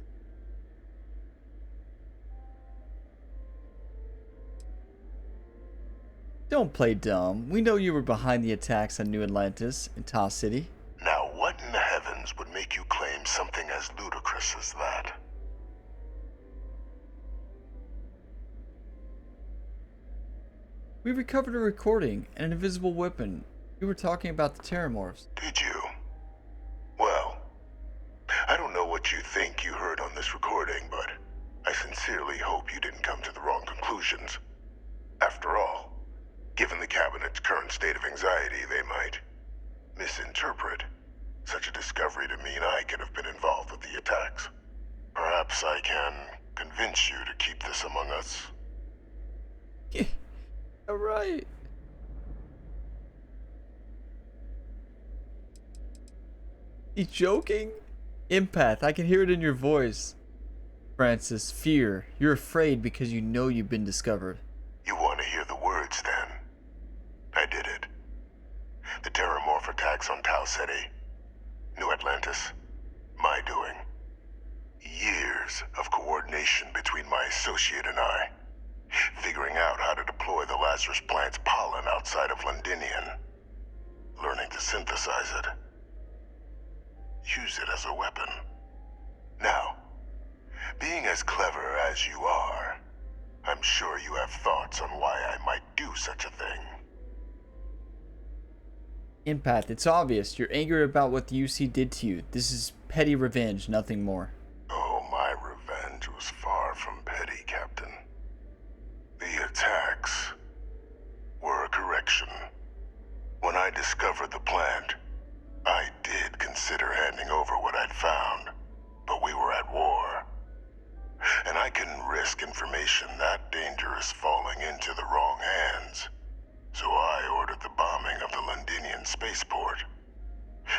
Don't play dumb. We know you were behind the attacks on New Atlantis and Ta City. Now, what in the heavens would make you claim something as ludicrous as that? We recovered a recording and an invisible weapon. You were talking about the Terramorphs. Did you? Well, I don't know what you think you heard on this recording, but I sincerely hope you didn't come to the wrong conclusions. After all, given the Cabinet's current state of anxiety, they might misinterpret such a discovery to mean I could have been involved with the attacks. Perhaps I can convince you to keep this among us. Alright. He's joking? Empath, I can hear it in your voice. Francis, fear. You're afraid because you know you've been discovered. You want to hear the words then? I did it. The Terramorph attacks on Tau City. New Atlantis. My doing. Years of coordination between my associate and I. Figuring out how to deploy the Lazarus plant's pollen outside of Londinian. Learning to synthesize it. Use it as a weapon. Now, being as clever as you are, I'm sure you have thoughts on why I might do such a thing. Empath, it's obvious. You're angry about what the UC did to you. This is petty revenge, nothing more. Oh, my revenge was far from petty, Captain. The attacks were a correction. When I discovered the plant, I did consider handing over what I'd found, but we were at war. And I couldn't risk information that dangerous falling into the wrong hands. So I ordered the bombing of the Londinian spaceport,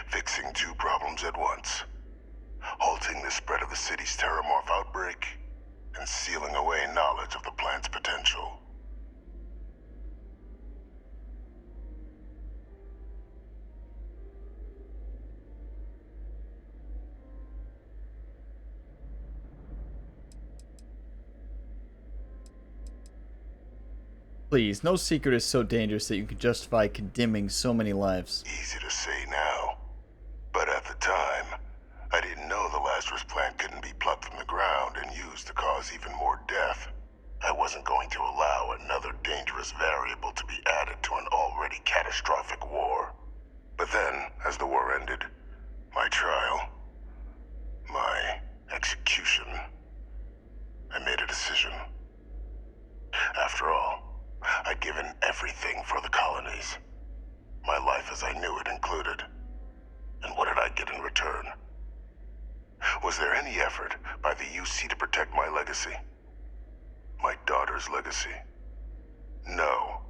fixing two problems at once. Halting the spread of the city's Terramorph outbreak, and sealing away knowledge of the plant's potential. Please, no secret is so dangerous that you can justify condemning so many lives. Easy to say now, but at the time, I didn't know the Lazarus plant couldn't be plucked from the ground and used used to cause even more death, I wasn't going to allow another dangerous variable to be added to an already catastrophic war. But then, as the war ended, my trial, my execution, I made a decision. After all, I'd given everything for the colonies. My life as I knew it included. And what did I get in return? Was there any effort by the UC to protect my legacy? My daughter's legacy? No.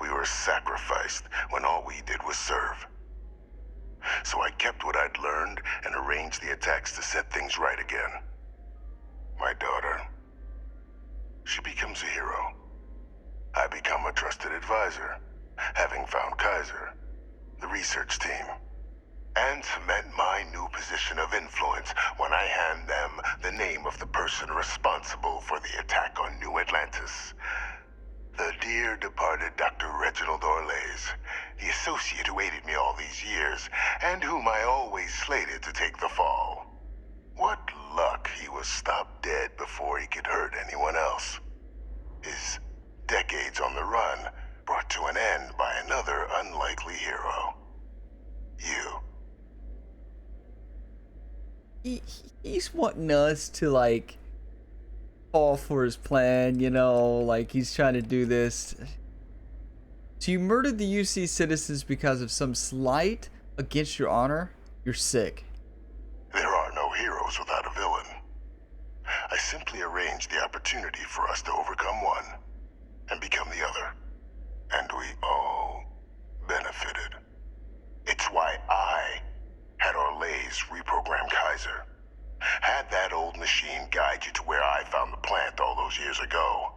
We were sacrificed when all we did was serve. So I kept what I'd learned and arranged the attacks to set things right again. My daughter, she becomes a hero. I become a trusted advisor, having found Kaiser, the research team, and cement my new position of influence when I hand them the name of the person responsible for the attack on New Atlantis. The dear departed Dr. Reginald Orlays, the associate who aided me all these years, and whom I always slated to take the fall. What luck he was stopped dead before he could hurt anyone else. His decades on the run brought to an end by another unlikely hero. You. He's wanting us to, like, fall for his plan, you know, like he's trying to do this. So you murdered the UC citizens because of some slight against your honor? You're sick. There are no heroes without a villain. I simply arranged the opportunity for us to overcome one and become the other. And we all benefited. It's why I had Orlays reprogram Kaiser. Had that old machine guide you to where I found the plant all those years ago.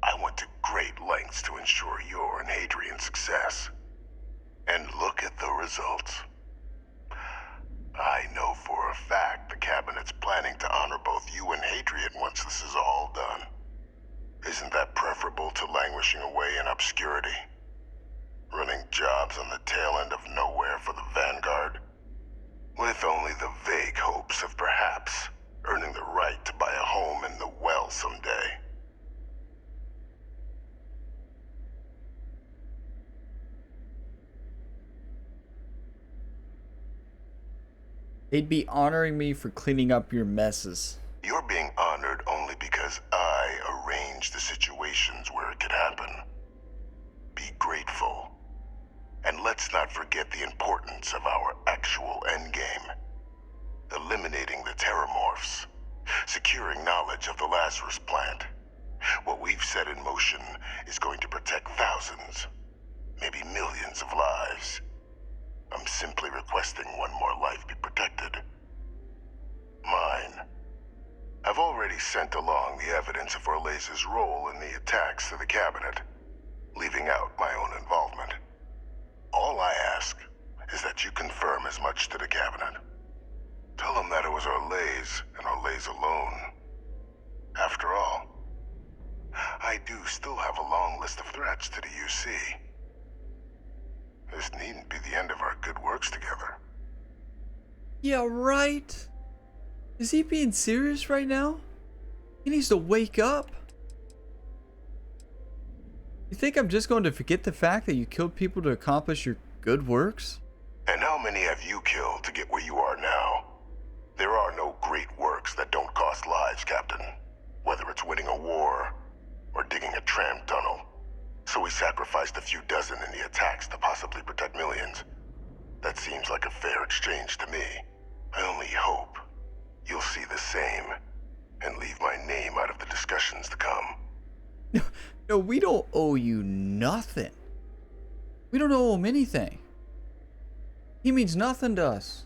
I went to great lengths to ensure your and Hadrian's success. And look at the results. I know for a fact the Cabinet's planning to honor both you and Hadrian once this is all done. Isn't that preferable to languishing away in obscurity? Running jobs on the tail end of nowhere for the Vanguard? With only the vague hopes of perhaps earning the right to buy a home in the well someday. They'd be honoring me for cleaning up your messes. You're being honored only because I arranged the situations where it could happen. Be grateful. And let's not forget the importance of our actual endgame. Eliminating the Terramorphs. Securing knowledge of the Lazarus plant. What we've set in motion is going to protect thousands, maybe millions of lives. I'm simply requesting one more life be protected. Mine. I've already sent along the evidence of Orlays' role in the attacks to the Cabinet, leaving out my own involvement. All I ask is that you confirm as much to the Cabinet. Tell them that it was Orlays and Orlays alone. After all, I do still have a long list of threats to the UC. This needn't be the end of our good works together. Yeah, right? Is he being serious right now? He needs to wake up. You think I'm just going to forget the fact that you killed people to accomplish your good works? And how many have you killed to get where you are now? There are no great works that don't cost lives, Captain. Whether it's winning a war or digging a tram tunnel. So we sacrificed a few dozen in the attacks to possibly protect millions. That seems like a fair exchange to me. I only hope you'll see the same and leave my name out of the discussions to come. No, we don't owe you nothing. We don't owe him anything. He means nothing to us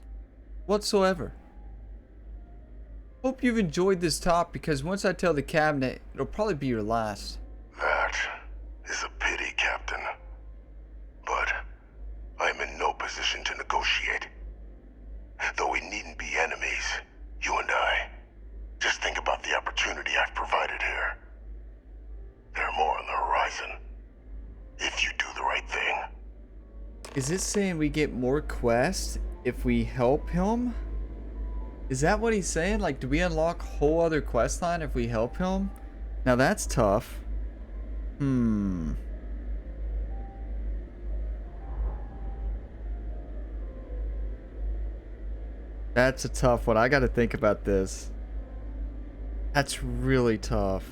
whatsoever. Hope you've enjoyed this talk, because once I tell the Cabinet, it'll probably be your last. That is a pity, Captain. But I'm in no position to negotiate. Though we needn't be enemies, you and I. Just think about the opportunity I've provided here. There are more on the horizon. If you do the right thing. Is this saying we get more quests if we help him? Is that what he's saying? Like, do we unlock a whole other quest line if we help him? Now that's tough. That's a tough one. I gotta think about this. That's really tough.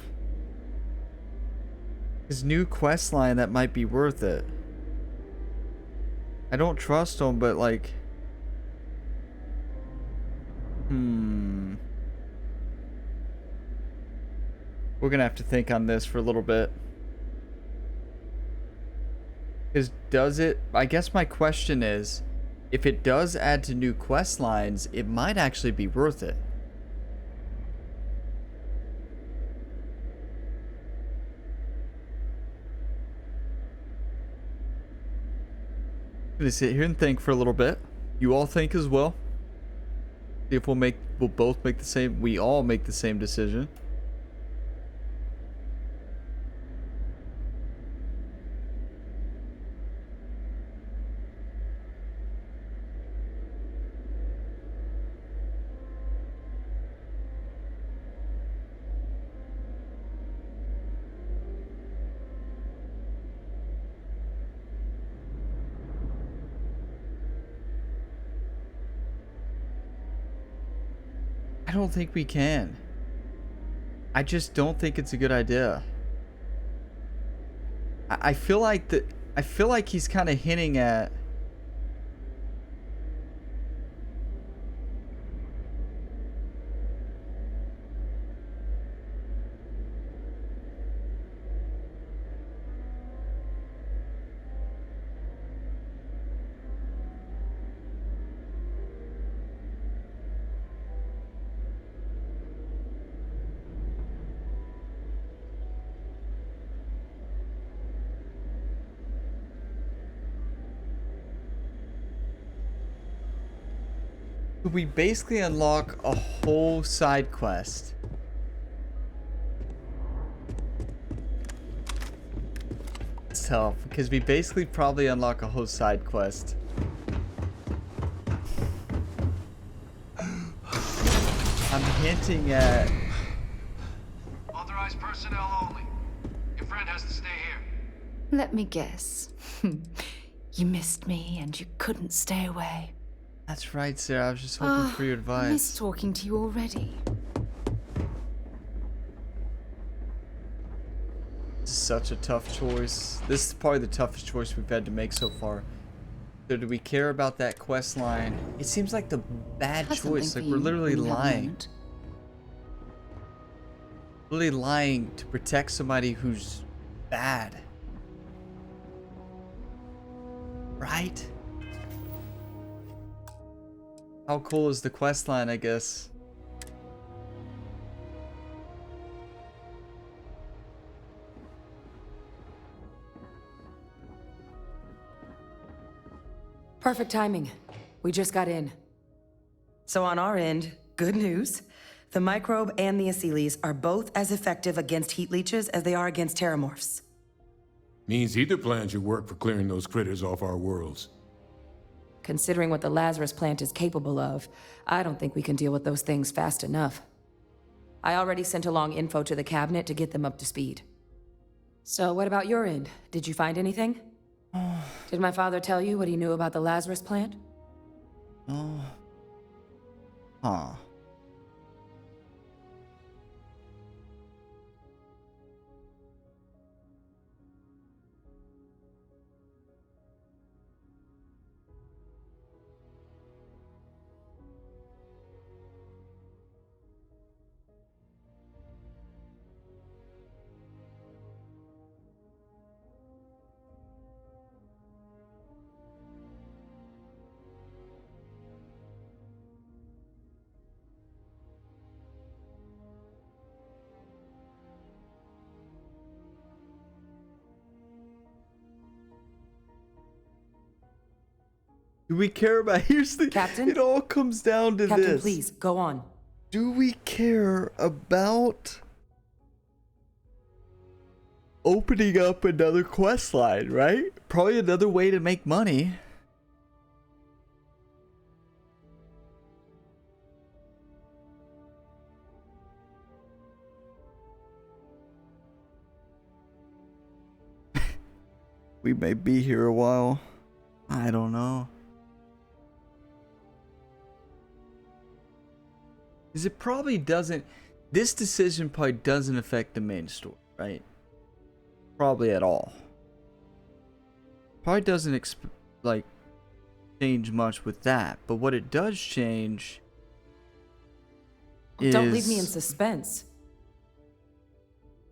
His new quest line, that might be worth it. I don't trust him, but like... We're gonna have to think on this for a little bit. Because does it... I guess my question is, if it does add to new quest lines, it might actually be worth it. I'm gonna sit here and think for a little bit. You all think as well. See if we'll both make the same... We all make the same decision. I don't think we can. I just don't think it's a good idea. I feel like he's kind of hinting at... We basically unlock a whole side quest. It's tough because we basically probably unlock a whole side quest. I'm hinting at... Authorized personnel only. Your friend has to stay here. Let me guess. You missed me and you couldn't stay away. That's right, Sarah. I was just hoping for your advice. I miss talking to you already. This is such a tough choice. This is probably the toughest choice we've had to make so far. So do we care about that quest line? It seems like the bad choice. Like we're literally lying. Literally lying to protect somebody who's bad. Right? How cool is the quest line, I guess? Perfect timing. We just got in. So on our end, good news. The microbe and the Asylees are both as effective against heat leeches as they are against terramorphs. Means either plan should work for clearing those critters off our worlds. Considering what the Lazarus plant is capable of, I don't think we can deal with those things fast enough. I already sent along info to the cabinet to get them up to speed. So what about your end? Did you find anything? Did my father tell you what he knew about the Lazarus plant? Oh. Huh. Do we care about... Here's the... Captain? It all comes down to Captain, this. please, go on. Do we care about opening up another quest line, right? Probably another way to make money. We may be here a while. I don't know. Because it probably doesn't... This decision probably doesn't affect the main story, right? Probably at all. Probably doesn't like change much with that. But what it does change is... Don't leave me in suspense.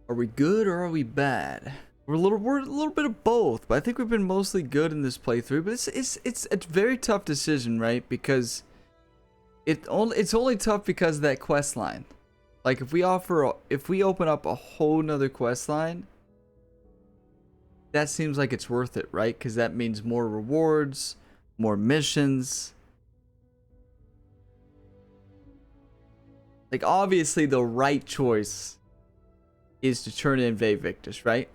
Are we good or are we bad? We're a little bit of both, but I think we've been mostly good in this playthrough. But it's a very tough decision, right? Because it's only tough because of that quest line. Like if we open up a whole nother quest line, that seems like it's worth it, right? Because that means more rewards, more missions. Like obviously the right choice is to turn in Victus, right?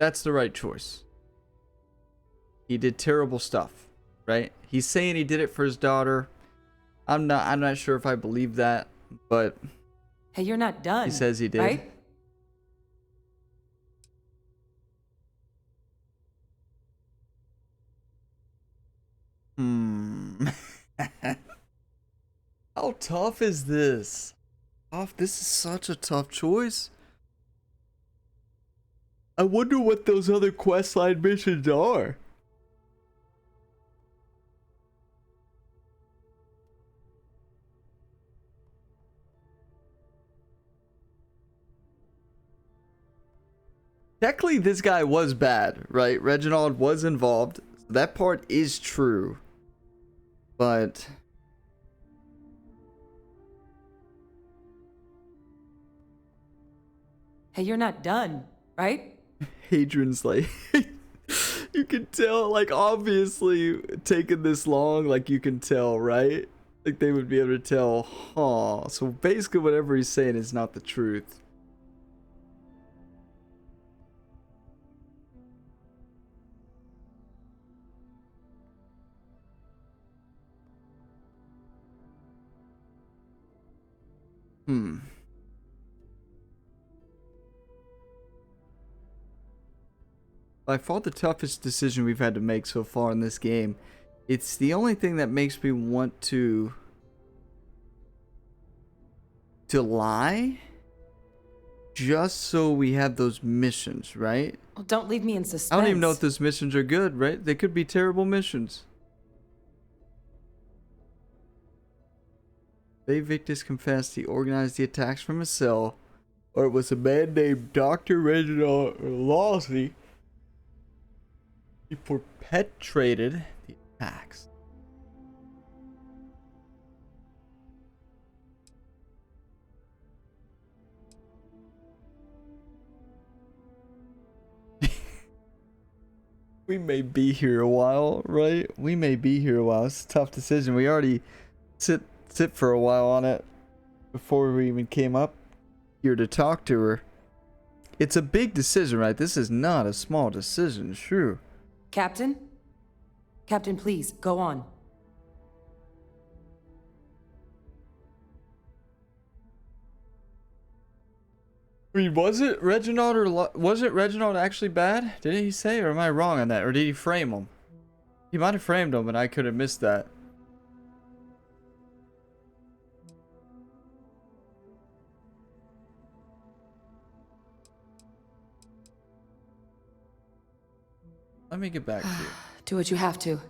That's the right choice. He did terrible stuff, right? He's saying he did it for his daughter. I'm not sure if I believe that, but hey, you're not done. He says he did. Right? How tough is this? This is such a tough choice. I wonder what those other questline missions are. Technically, this guy was bad, right? Reginald was involved. That part is true. But... hey, you're not done, right? Hadrian's like... you can tell, like, obviously, taking this long, like, you can tell, right? Like, they would be able to tell, huh. So, basically, whatever he's saying is not the truth. By far the toughest decision we've had to make so far in this game. It's the only thing that makes me want to lie just so we have those missions, right? Well, don't leave me in suspense. I don't even know if those missions are good, right? They could be terrible missions. Victus confessed he organized the attacks from a cell, or it was a man named Dr. Reginald Lawsey. He perpetrated the attacks. We may be here a while, right? We may be here a while. It's a tough decision. We already sit for a while on it before we even came up here to talk to her. It's a big decision, right? This is not a small decision, sure. Captain? Captain, please, go on. I mean, was it Reginald actually bad? Did he say, or am I wrong on that? Or did he frame him? He might have framed him, and I could have missed that. Let me get back to you. Do what you have to.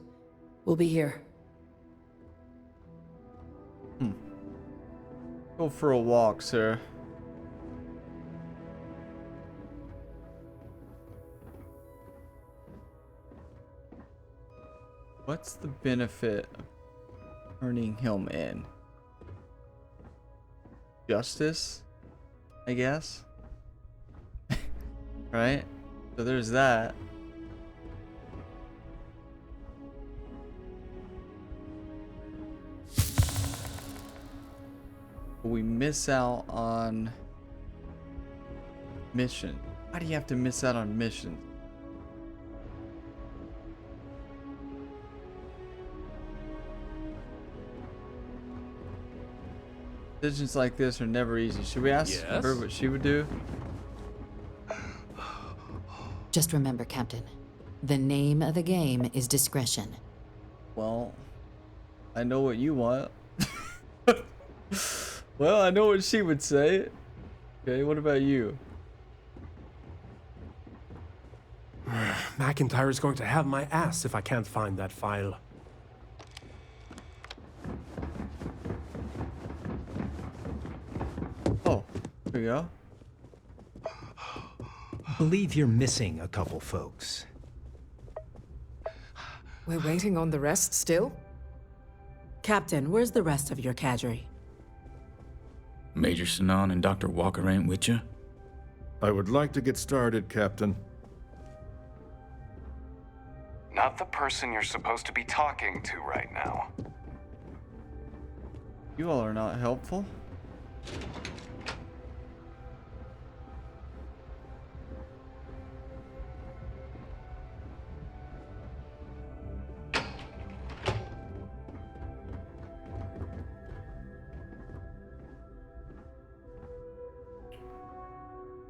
We'll be here. Go for a walk, sir. What's the benefit of turning him in? Justice, I guess. Right? So there's that. We miss out on mission. Why do you have to miss out on missions? Decisions like this are never easy. Should we ask her what she would do? Just remember, Captain, the name of the game is discretion. Well, I know what you want. Well, I know what she would say. Okay, what about you? McIntyre is going to have my ass if I can't find that file. Oh, there we go. Believe you're missing a couple folks. We're waiting on the rest still? Captain, where's the rest of your cadre? Major Sinan and Dr. Walker ain't with you? I would like to get started, Captain. Not the person you're supposed to be talking to right now. You all are not helpful.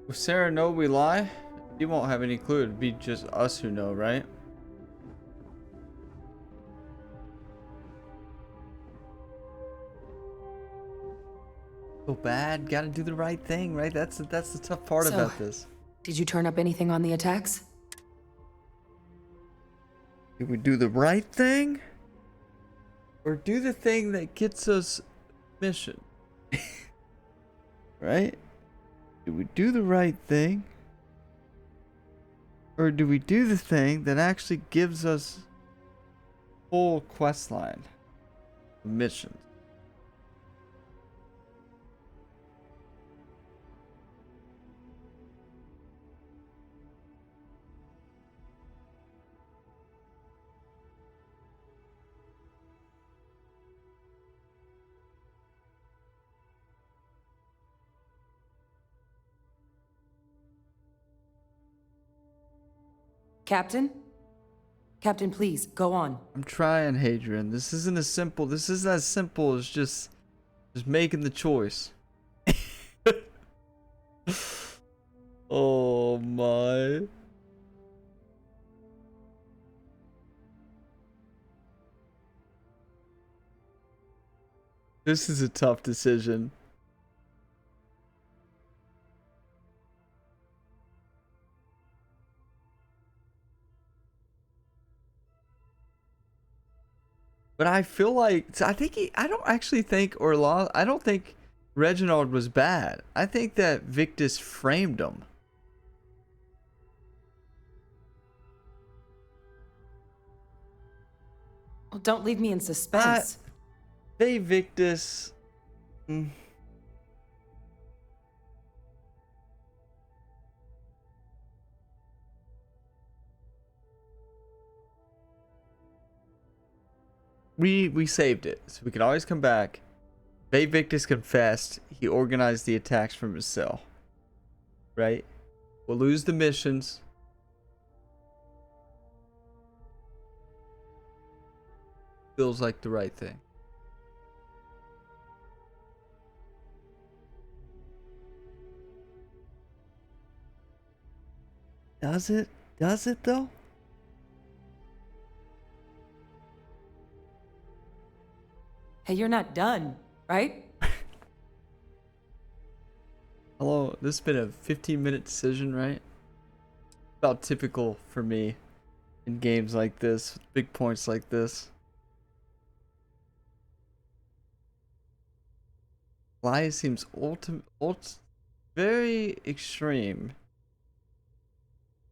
Will Sarah know we lie? She won't have any clue. It'd be just us who know, right? So bad. Gotta do the right thing, right? That's the tough part So, about this. Did you turn up anything on the attacks? Did we do the right thing? Or do the thing that gets us mission? Right? Do we do the right thing? Or do we do the thing that actually gives us full quest line missions? Captain? Captain, please, go on. I'm trying, Hadrian. This isn't as simple. This isn't as simple as just making the choice. Oh my. This is a tough decision. But I feel like I don't actually think I don't think Reginald was bad. I think that Victus framed him. Well, don't leave me in suspense. They Victus. We saved it, so we can always come back. Bay Victus confessed. He organized the attacks from his cell. Right? We'll lose the missions. Feels like the right thing. Does it? Does it though? Hey, you're not done, right? Hello, this has been a 15-minute decision, right? About typical for me in games like this, with big points like this. Lie seems very extreme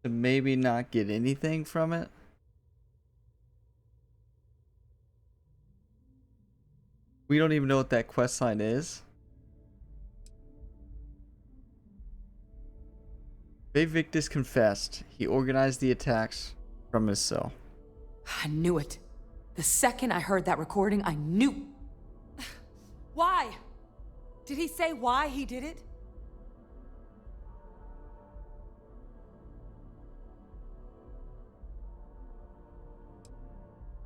to maybe not get anything from it. We don't even know what that quest line is. Bay Victus confessed. He organized the attacks from his cell. I knew it. The second I heard that recording, I knew. Why? Did he say why he did it?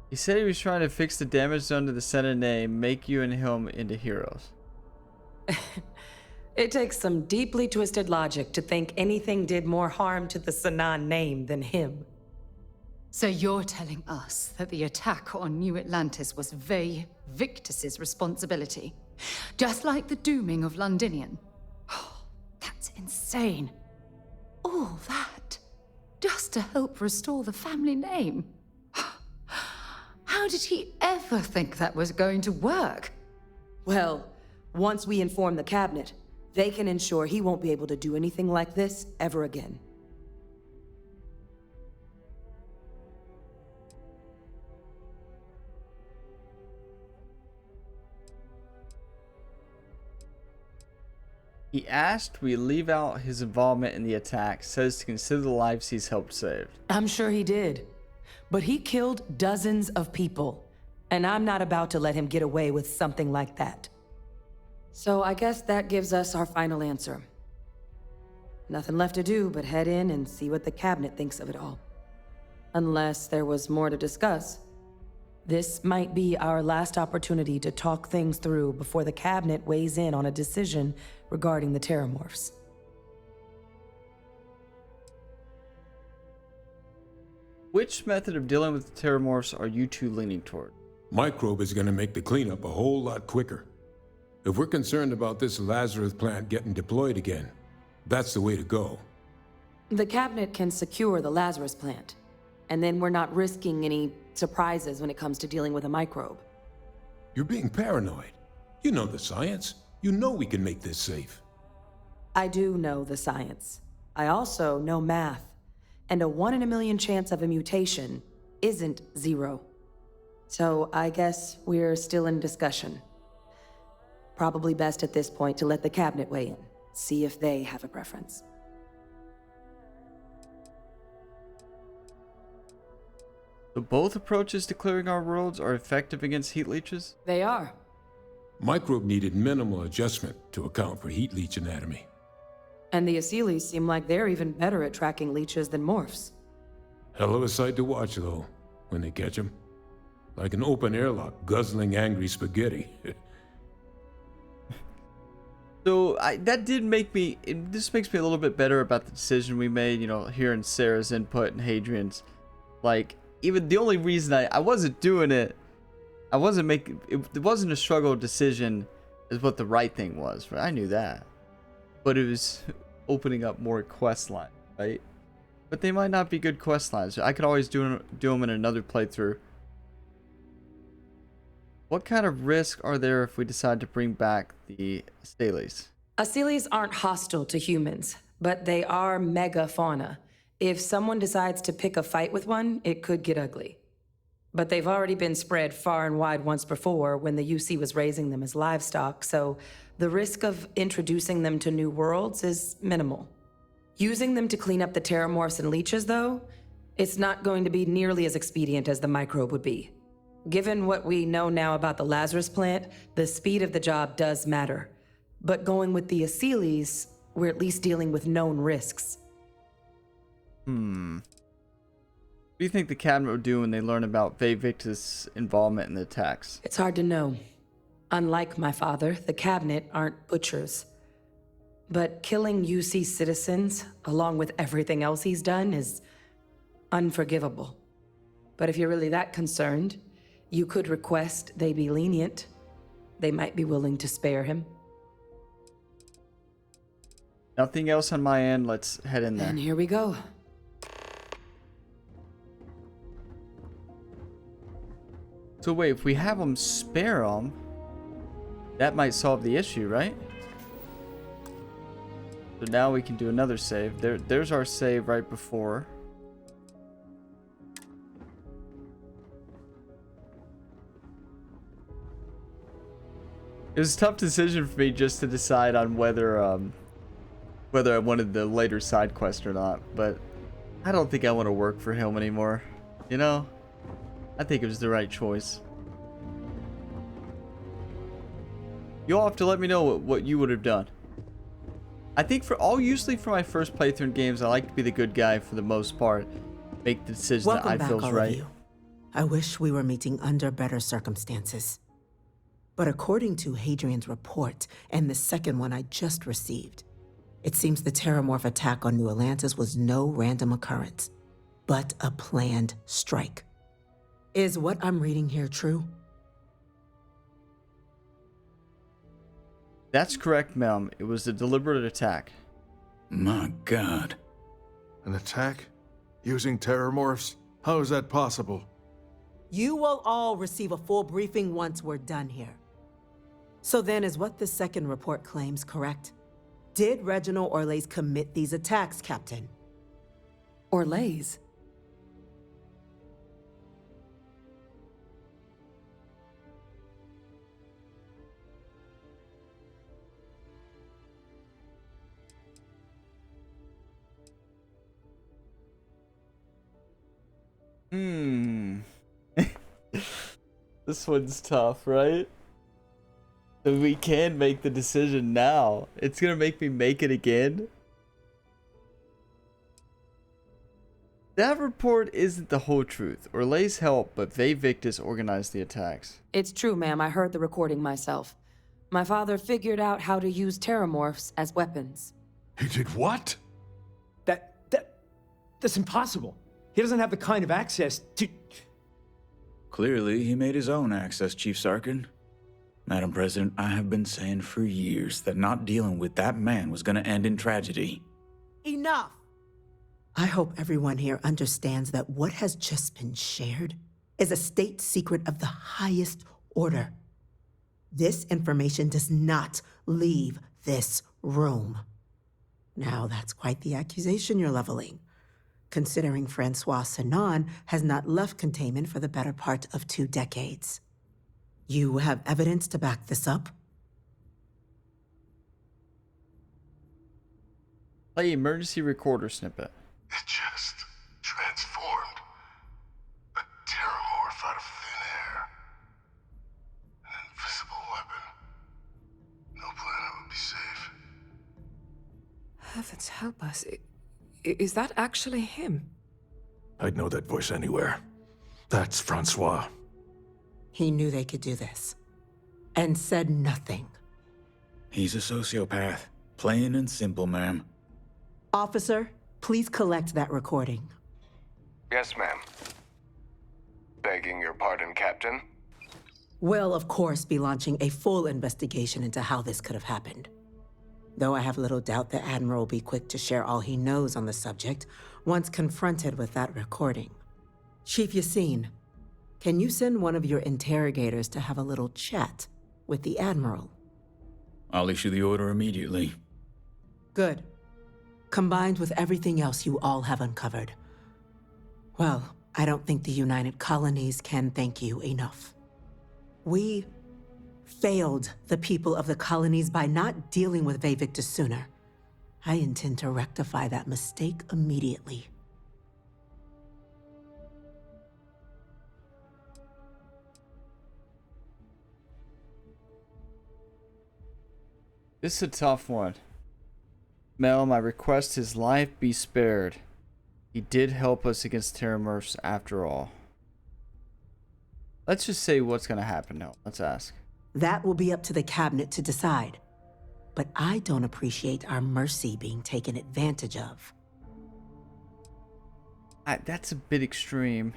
He said he was trying to fix the damage done to the Senate name, make you and him into heroes. It takes some deeply twisted logic to think anything did more harm to the Sanan name than him. So you're telling us that the attack on New Atlantis was Vay Victus's responsibility? Just like the dooming of Londinian? Oh, that's insane. All that, just to help restore the family name. How did he ever think that was going to work? Well, once we inform the cabinet, they can ensure he won't be able to do anything like this ever again. He asked we leave out his involvement in the attack, says to consider the lives he's helped save. I'm sure he did. But he killed dozens of people, and I'm not about to let him get away with something like that. So I guess that gives us our final answer. Nothing left to do but head in and see what the cabinet thinks of it all. Unless there was more to discuss. This might be our last opportunity to talk things through before the cabinet weighs in on a decision regarding the Terramorphs. Which method of dealing with the Terramorphs are you two leaning toward? Microbe is going to make the cleanup a whole lot quicker. If we're concerned about this Lazarus plant getting deployed again, that's the way to go. The cabinet can secure the Lazarus plant, and then we're not risking any surprises when it comes to dealing with a microbe. You're being paranoid. You know the science. You know we can make this safe. I do know the science. I also know math. And a 1 in a million chance of a mutation isn't 0. So I guess we're still in discussion. Probably best at this point to let the cabinet weigh in, see if they have a preference. So both approaches to clearing our worlds are effective against heat leeches? They are. Microbe needed minimal adjustment to account for heat leech anatomy. And the Aseles seem like they're even better at tracking leeches than morphs. Hell of a sight to watch, though, when they catch them. Like an open airlock guzzling angry spaghetti. So that did make me, this makes me a little bit better about the decision we made, you know, hearing Sarah's input and Hadrian's. Like, even the only reason I wasn't doing it, I wasn't making, it wasn't a struggle decision is what the right thing was, right? I knew that. But it was opening up more quest lines, right? But they might not be good quest lines. I could always do them in another playthrough. What kind of risk are there if we decide to bring back the Aseles? Aseles aren't hostile to humans, but they are megafauna. If someone decides to pick a fight with one, it could get ugly. But they've already been spread far and wide once before when the UC was raising them as livestock, so the risk of introducing them to new worlds is minimal. Using them to clean up the Terramorphs and leeches, though, it's not going to be nearly as expedient as the microbe would be. Given what we know now about the Lazarus plant, the speed of the job does matter. But going with the Aseles, we're at least dealing with known risks. What do you think the cabinet would do when they learn about Vay Victus' involvement in the attacks? It's hard to know. Unlike my father, the cabinet aren't butchers. But killing UC citizens, along with everything else he's done, is unforgivable. But if you're really that concerned, you could request they be lenient. They might be willing to spare him. Nothing else on my end. Let's head in there. And here we go. So wait, if we have them spare them, that might solve the issue, right? So now we can do another save. There's our save right before. It was a tough decision for me just to decide on whether I wanted the later side quest or not, but I don't think I want to work for him anymore. You know? I think it was the right choice. You'll have to let me know what you would have done. I think usually for my first playthrough in games, I like to be the good guy for the most part. Make the decision Welcome that I back, feels all right. of you. I wish we were meeting under better circumstances. But according to Hadrian's report and the second one I just received, it seems the Terramorph attack on New Atlantis was no random occurrence, but a planned strike. Is what I'm reading here true? That's correct, ma'am. It was a deliberate attack. My God. An attack? Using terramorphs? How is that possible? You will all receive a full briefing once we're done here. So then, is what the second report claims correct? Did Reginald Orlays commit these attacks, Captain? Orlays? This one's tough, right? So we can make the decision now. It's gonna make me make it again. That report isn't the whole truth. Orlays helped, but Victus organized the attacks. It's true, ma'am. I heard the recording myself. My father figured out how to use terramorphs as weapons. He did what? That's impossible. He doesn't have the kind of access to... Clearly, he made his own access, Chief Sarkin. Madam President, I have been saying for years that not dealing with that man was gonna end in tragedy. Enough! I hope everyone here understands that what has just been shared is a state secret of the highest order. This information does not leave this room. Now, that's quite the accusation you're leveling, considering Francois Sinon has not left containment for the better part of 2 decades. You have evidence to back this up? Play emergency recorder snippet. It just transformed. A terramorph out of thin air. An invisible weapon. No planet would be safe. Heavens help us. Is that actually him? I'd know that voice anywhere. That's Francois. He knew they could do this, and said nothing. He's a sociopath. Plain and simple, ma'am. Officer, please collect that recording. Yes, ma'am. Begging your pardon, Captain. We'll, of course, be launching a full investigation into how this could have happened. Though I have little doubt the Admiral will be quick to share all he knows on the subject once confronted with that recording. Chief Yassine, can you send one of your interrogators to have a little chat with the Admiral? I'll issue the order immediately. Good. Combined with everything else you all have uncovered, well, I don't think the United Colonies can thank you enough. We failed the people of the colonies by not dealing with Victus sooner. I intend to rectify that mistake immediately. This is a tough one. Melm, I request his life be spared. He did help us against terramorphs after all. Let's just say what's gonna happen now. Let's ask. That will be up to the cabinet to decide. But I don't appreciate our mercy being taken advantage of. That's a bit extreme.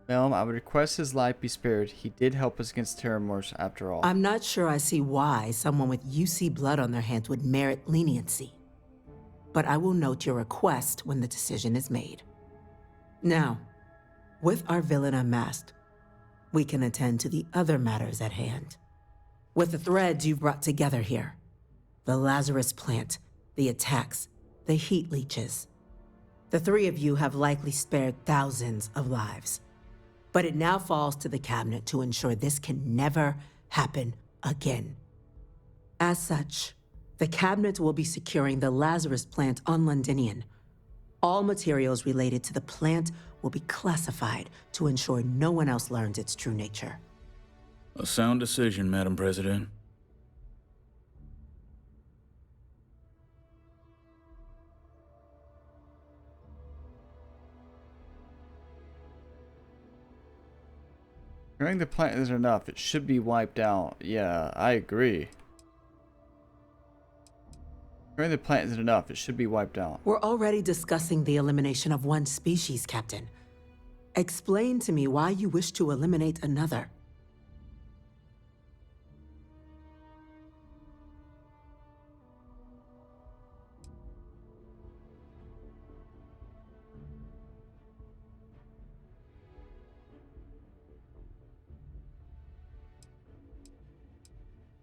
Melm, I would request his life be spared. He did help us against terramorphs after all. I'm not sure I see why someone with UC blood on their hands would merit leniency. But I will note your request when the decision is made. Now, with our villain unmasked, we can attend to the other matters at hand. With the threads you've brought together here, the Lazarus plant, the attacks, the heat leeches, the 3 of you have likely spared thousands of lives. But it now falls to the cabinet to ensure this can never happen again. As such, the cabinet will be securing the Lazarus plant on Londinian. All materials related to the plant will be classified to ensure no one else learns its true nature. A sound decision, Madam President. Destroying the plant isn't enough. It should be wiped out. Yeah, I agree. Destroying the plant isn't enough. It should be wiped out. We're already discussing the elimination of one species, Captain. Explain to me why you wish to eliminate another.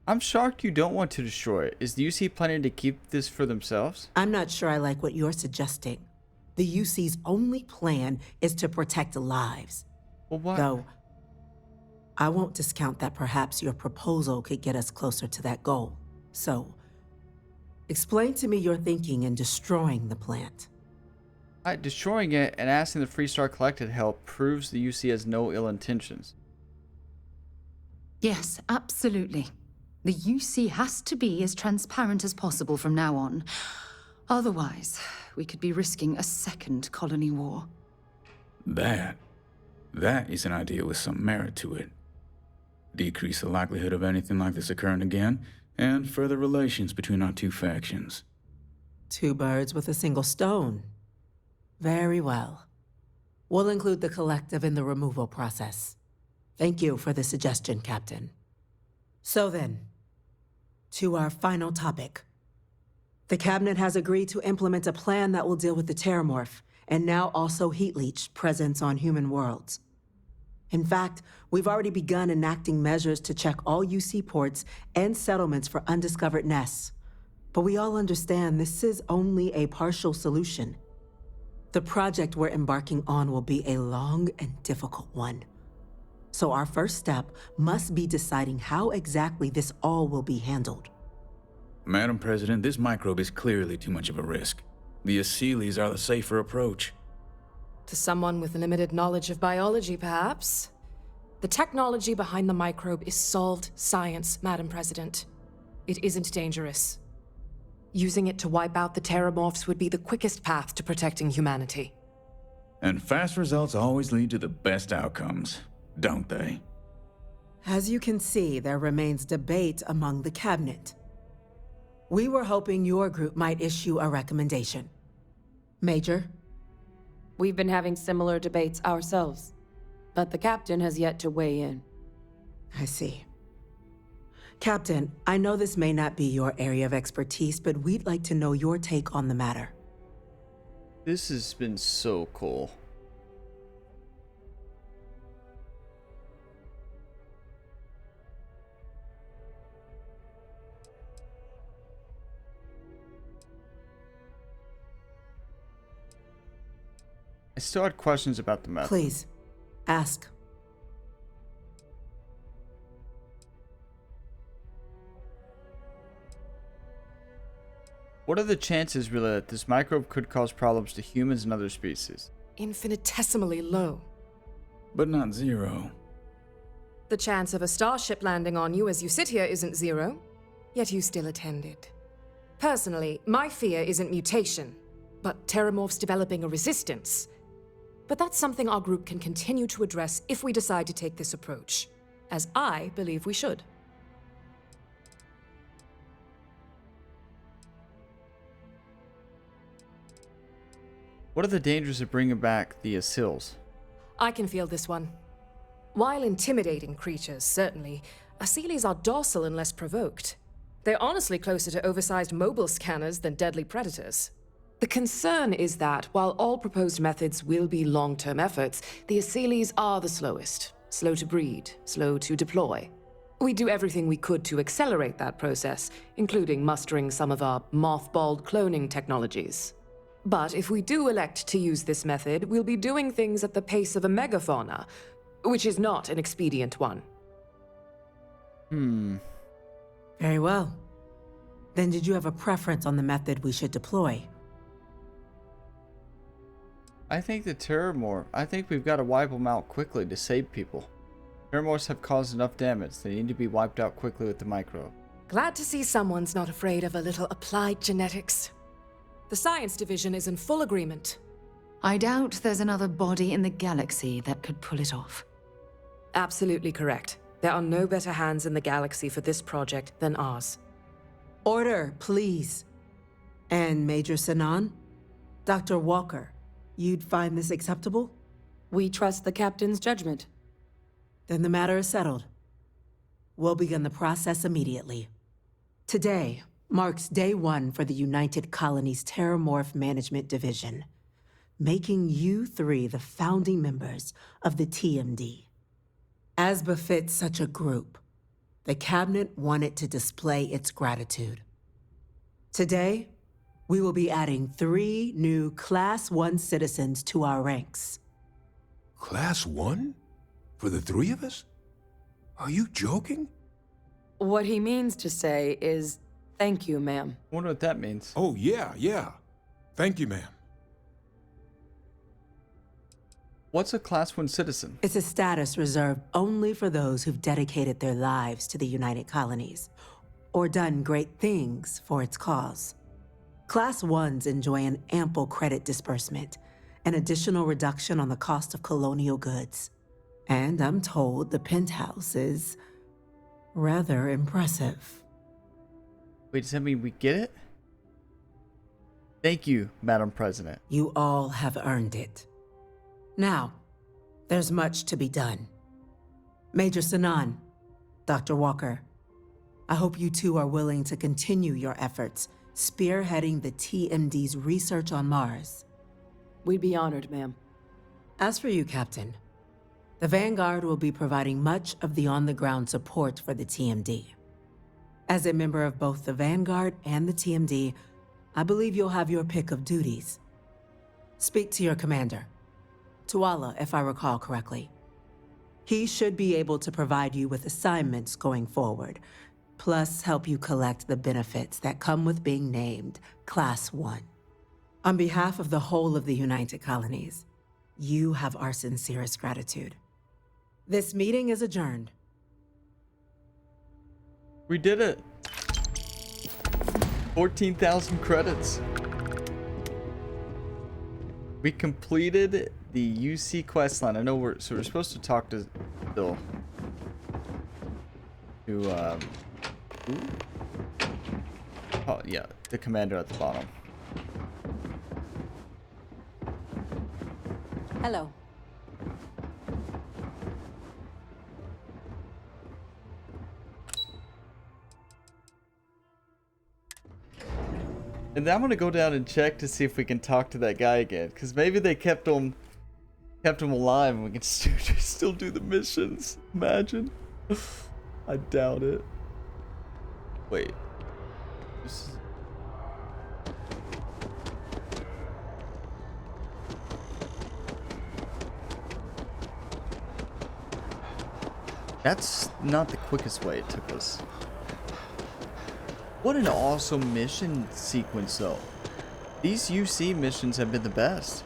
I'm shocked you don't want to destroy it. Is the UC planning to keep this for themselves? I'm not sure I like what you're suggesting. The UC's only plan is to protect lives. Well, what? Though, I won't discount that perhaps your proposal could get us closer to that goal. So, explain to me your thinking in destroying the plant. Destroying it and asking the Freestar Collective help proves the UC has no ill intentions. Yes, absolutely. The UC has to be as transparent as possible from now on. Otherwise, we could be risking a second colony war. That is an idea with some merit to it. Decrease the likelihood of anything like this occurring again, and further relations between our two factions. Two birds with a single stone. Very well. We'll include the collective in the removal process. Thank you for the suggestion, Captain. So then, to our final topic. The Cabinet has agreed to implement a plan that will deal with the Terramorph, and now also Heat Leech presence on human worlds. In fact, we've already begun enacting measures to check all UC ports and settlements for undiscovered nests. But we all understand this is only a partial solution. The project we're embarking on will be a long and difficult one. So our first step must be deciding how exactly this all will be handled. Madam President, this microbe is clearly too much of a risk. The Aseles are the safer approach. To someone with limited knowledge of biology, perhaps? The technology behind the microbe is solved science, Madam President. It isn't dangerous. Using it to wipe out the Terramorphs would be the quickest path to protecting humanity. And fast results always lead to the best outcomes, don't they? As you can see, there remains debate among the Cabinet. We were hoping your group might issue a recommendation. Major? We've been having similar debates ourselves, but the Captain has yet to weigh in. I see. Captain, I know this may not be your area of expertise, but we'd like to know your take on the matter. This has been so cool. I still had questions about the method. Please, ask. What are the chances, really, that this microbe could cause problems to humans and other species? Infinitesimally low. But not zero. The chance of a starship landing on you as you sit here isn't zero, yet you still attended. Personally, my fear isn't mutation, but Terramorphs developing a resistance. But that's something our group can continue to address if we decide to take this approach, as I believe we should. What are the dangers of bringing back the Aseles? I can feel this one. While intimidating creatures, certainly, Aseles are docile unless provoked. They're honestly closer to oversized mobile scanners than deadly predators. The concern is that, while all proposed methods will be long-term efforts, the Aseles are the slowest. Slow to breed, slow to deploy. We do everything we could to accelerate that process, including mustering some of our mothballed cloning technologies. But if we do elect to use this method, we'll be doing things at the pace of a megafauna, which is not an expedient one. Very well. Then did you have a preference on the method we should deploy? I think I think we've got to wipe them out quickly to save people. Terramorphs have caused enough damage. They need to be wiped out quickly with the microbe. Glad to see someone's not afraid of a little applied genetics. The science division is in full agreement. I doubt there's another body in the galaxy that could pull it off. Absolutely correct. There are no better hands in the galaxy for this project than ours. Order, please. And Major Sinan? Dr. Walker, you'd find this acceptable? We trust the captain's judgment. Then the matter is settled. We'll begin the process immediately. Today marks day one for the United Colonies Terramorph Management Division, making you three the founding members of the TMD. As befits such a group, the Cabinet wanted to display its gratitude. Today, we will be adding 3 new Class 1 citizens to our ranks. Class 1? For the 3 of us? Are you joking? What he means to say is, thank you, ma'am. I wonder what that means. Oh, yeah. Thank you, ma'am. What's a Class 1 citizen? It's a status reserved only for those who've dedicated their lives to the United Colonies, or done great things for its cause. Class 1s enjoy an ample credit disbursement, an additional reduction on the cost of colonial goods. And I'm told the penthouse is rather impressive. Wait, does that mean we get it? Thank you, Madam President. You all have earned it. Now, there's much to be done. Major Sinan, Dr. Walker, I hope you two are willing to continue your efforts spearheading the TMD's research on Mars. We'd be honored, ma'am. As for you, Captain, the Vanguard will be providing much of the on-the-ground support for the TMD. As a member of both the Vanguard and the TMD, I believe you'll have your pick of duties. Speak to your commander, Tuala, if I recall correctly. He should be able to provide you with assignments going forward, plus help you collect the benefits that come with being named Class 1. On behalf of the whole of the United Colonies, you have our sincerest gratitude. This meeting is adjourned. We did it. 14,000 credits. We completed the UC questline. I know we're supposed to talk to Bill. Oh yeah, the commander at the bottom. Hello. And then I'm gonna go down and check to see if we can talk to that guy again, because maybe they kept him alive and we can still do the missions. Imagine. I doubt it. Wait. This is... That's not the quickest way it took us. What an awesome mission sequence, though. These UC missions have been the best.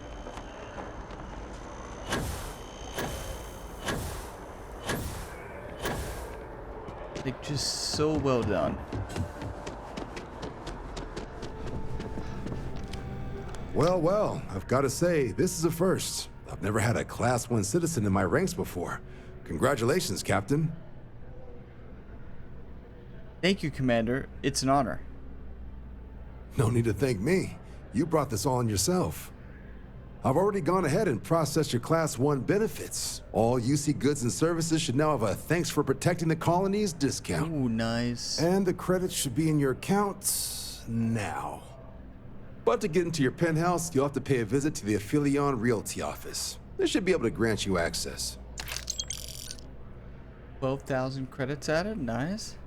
They're just so well done. Well, I've got to say, this is a first. I've never had a Class 1 citizen in my ranks before. Congratulations, Captain. Thank you, Commander. It's an honor. No need to thank me. You brought this on yourself. I've already gone ahead and processed your Class 1 benefits. All UC goods and services should now have a thanks for protecting the colonies discount. Ooh, nice. And the credits should be in your accounts now. But to get into your penthouse, you'll have to pay a visit to the Aphelion Realty office. They should be able to grant you access. 12,000 credits added. Nice.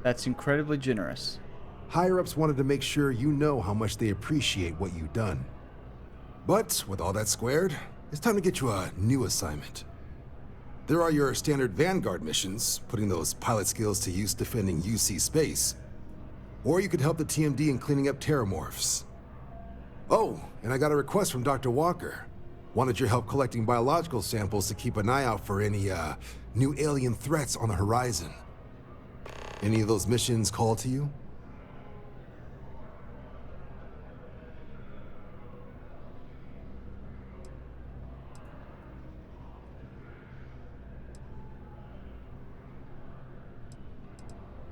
That's incredibly generous. Higher-ups wanted to make sure you know how much they appreciate what you've done. But with all that squared, it's time to get you a new assignment. There are your standard Vanguard missions, putting those pilot skills to use defending UC space. Or you could help the TMD in cleaning up terramorphs. Oh, and I got a request from Dr. Walker. Wanted your help collecting biological samples to keep an eye out for any, new alien threats on the horizon. Any of those missions call to you?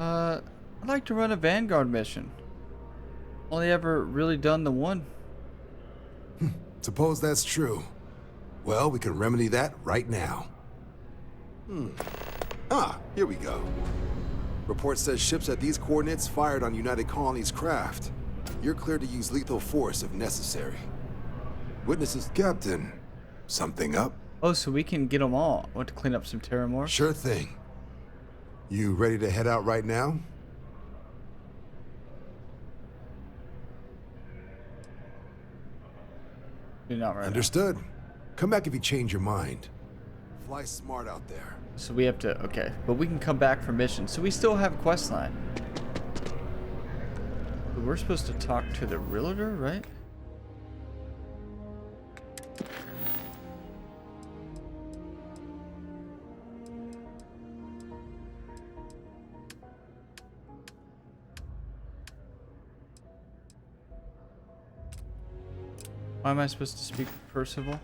I'd like to run a Vanguard mission. Only ever really done the one. Suppose that's true. Well, we can remedy that right now. Here we go. Report says ships at these coordinates fired on United Colonies craft. You're cleared to use lethal force if necessary. Witnesses, Captain. Something up? Oh, so we can get them all. I want to clean up some Terramorphs. Sure thing. You ready to head out right now? You're not right. Understood. Come back if you change your mind. Fly smart out there. So we have to, okay. But we can come back for missions. So we still have a quest line. But we're supposed to talk to the realtor, right? Why am I supposed to speak with Percival?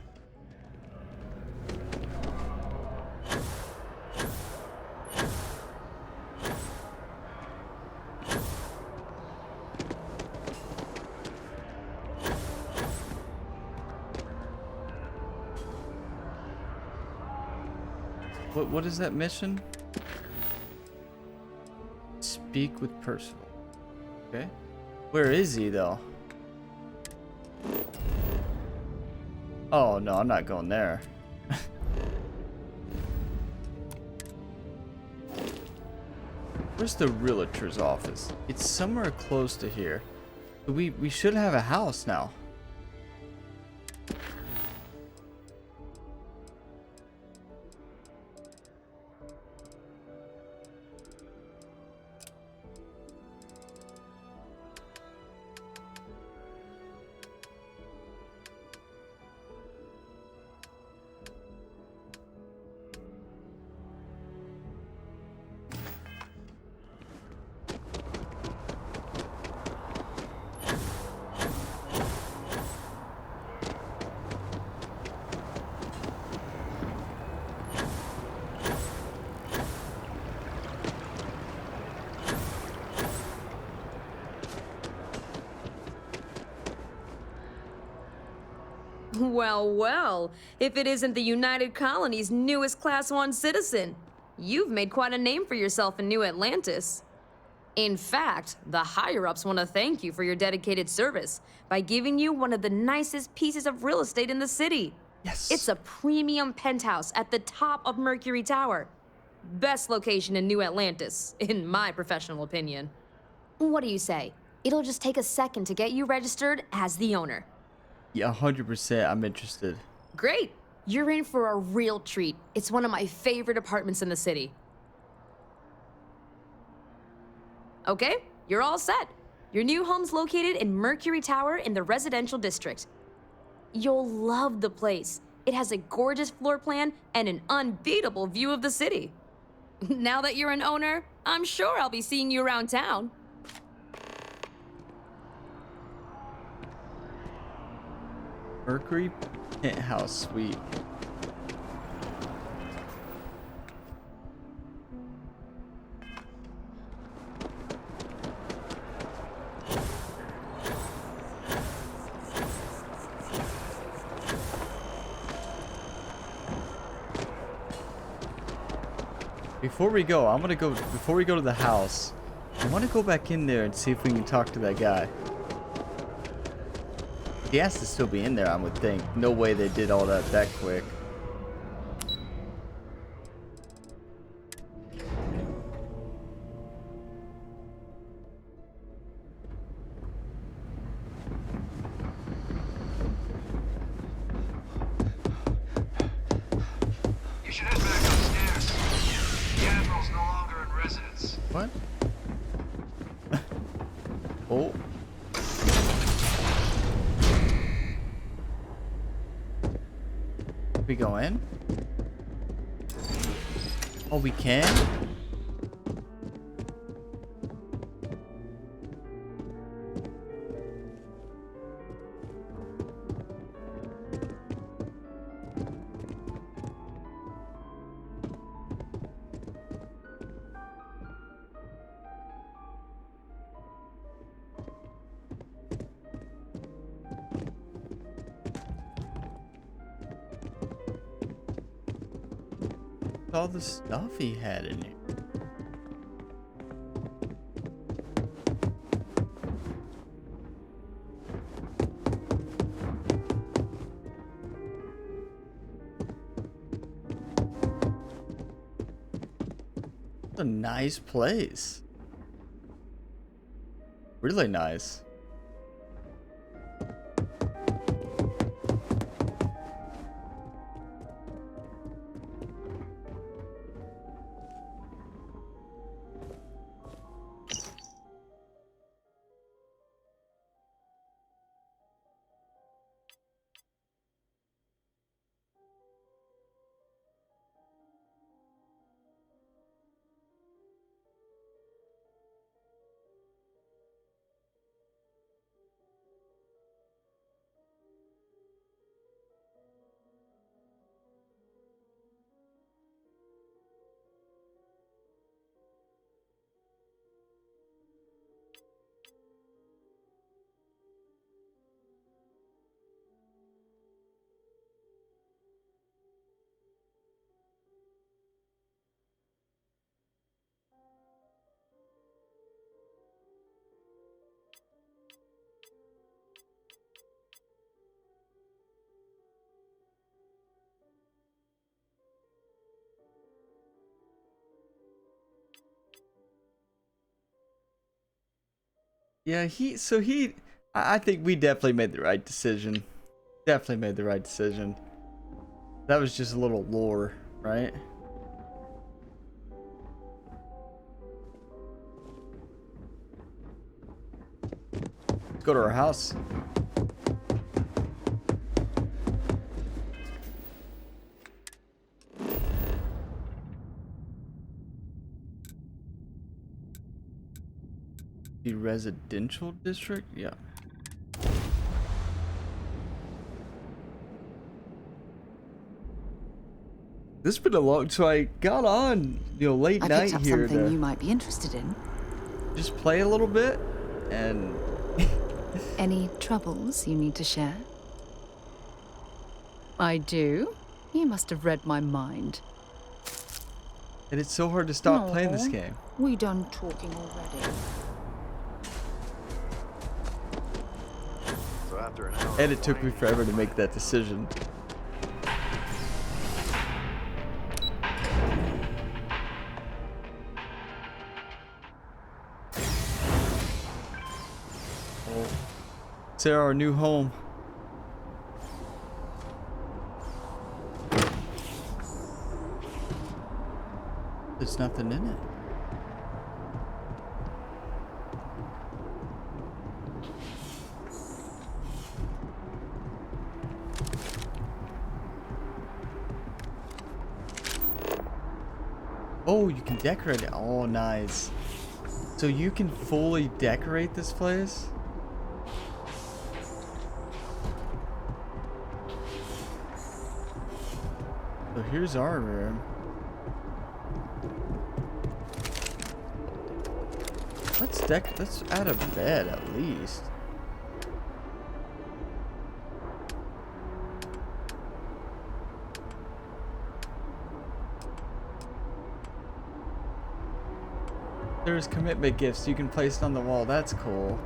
What is that mission? Speak with Percival. Okay. Where is he though? Oh no, I'm not going there. Where's the realtor's office? It's somewhere close to here. We should have a house now. Well, well, if it isn't the United Colonies' newest Class 1 citizen. You've made quite a name for yourself in New Atlantis. In fact, the higher-ups want to thank you for your dedicated service by giving you one of the nicest pieces of real estate in the city. Yes. It's a premium penthouse at the top of Mercury Tower. Best location in New Atlantis, in my professional opinion. What do you say? It'll just take a second to get you registered as the owner. Yeah, 100% I'm interested. Great! You're in for a real treat. It's one of my favorite apartments in the city. Okay, you're all set. Your new home's located in Mercury Tower in the residential district. You'll love the place. It has a gorgeous floor plan and an unbeatable view of the city. Now that you're an owner, I'm sure I'll be seeing you around town. Mercury Penthouse Suite. Before we go to the house, I want to go back in there and see if we can talk to that guy. He has to still be in there, I would think. No way they did all that quick. You should head back upstairs. The Admiral's no longer in residence. What? Oh. We go in? Oh, we can? All the stuff he had in here. A nice place. Really nice. Yeah, I think we definitely made the right decision. Definitely made the right decision. That was just a little lore, right? Let's go to our house. The residential district? Yeah. This has been a long, so I got on, late I night picked up here something to you might be interested in. just play a little bit, and Any troubles you need to share? I do. You must have read my mind. and it's so hard to stop playing this Aw, game. We done talking already. So after an hour, And it took me forever to make that decision. Oh, Sarah, our new home. There's nothing in it. Oh, you can decorate it. Oh, nice. So you can fully decorate this place? So here's our room. Let's add a bed at least. There's commitment gifts you can place on the wall. That's cool.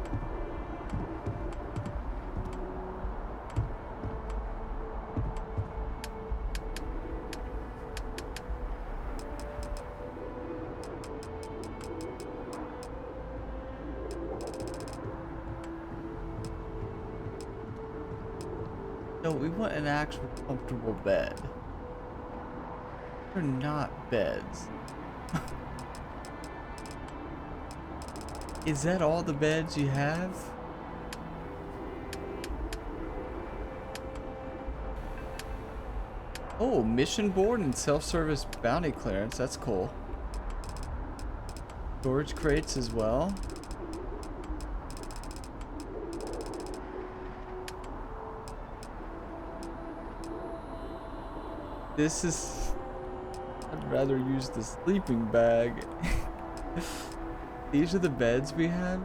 No, we want an actual comfortable bed. They're not beds. Is that all the beds you have? Oh, mission board and self-service bounty clearance. That's cool. Storage crates as well. This is... I'd rather use the sleeping bag. These are the beds we have?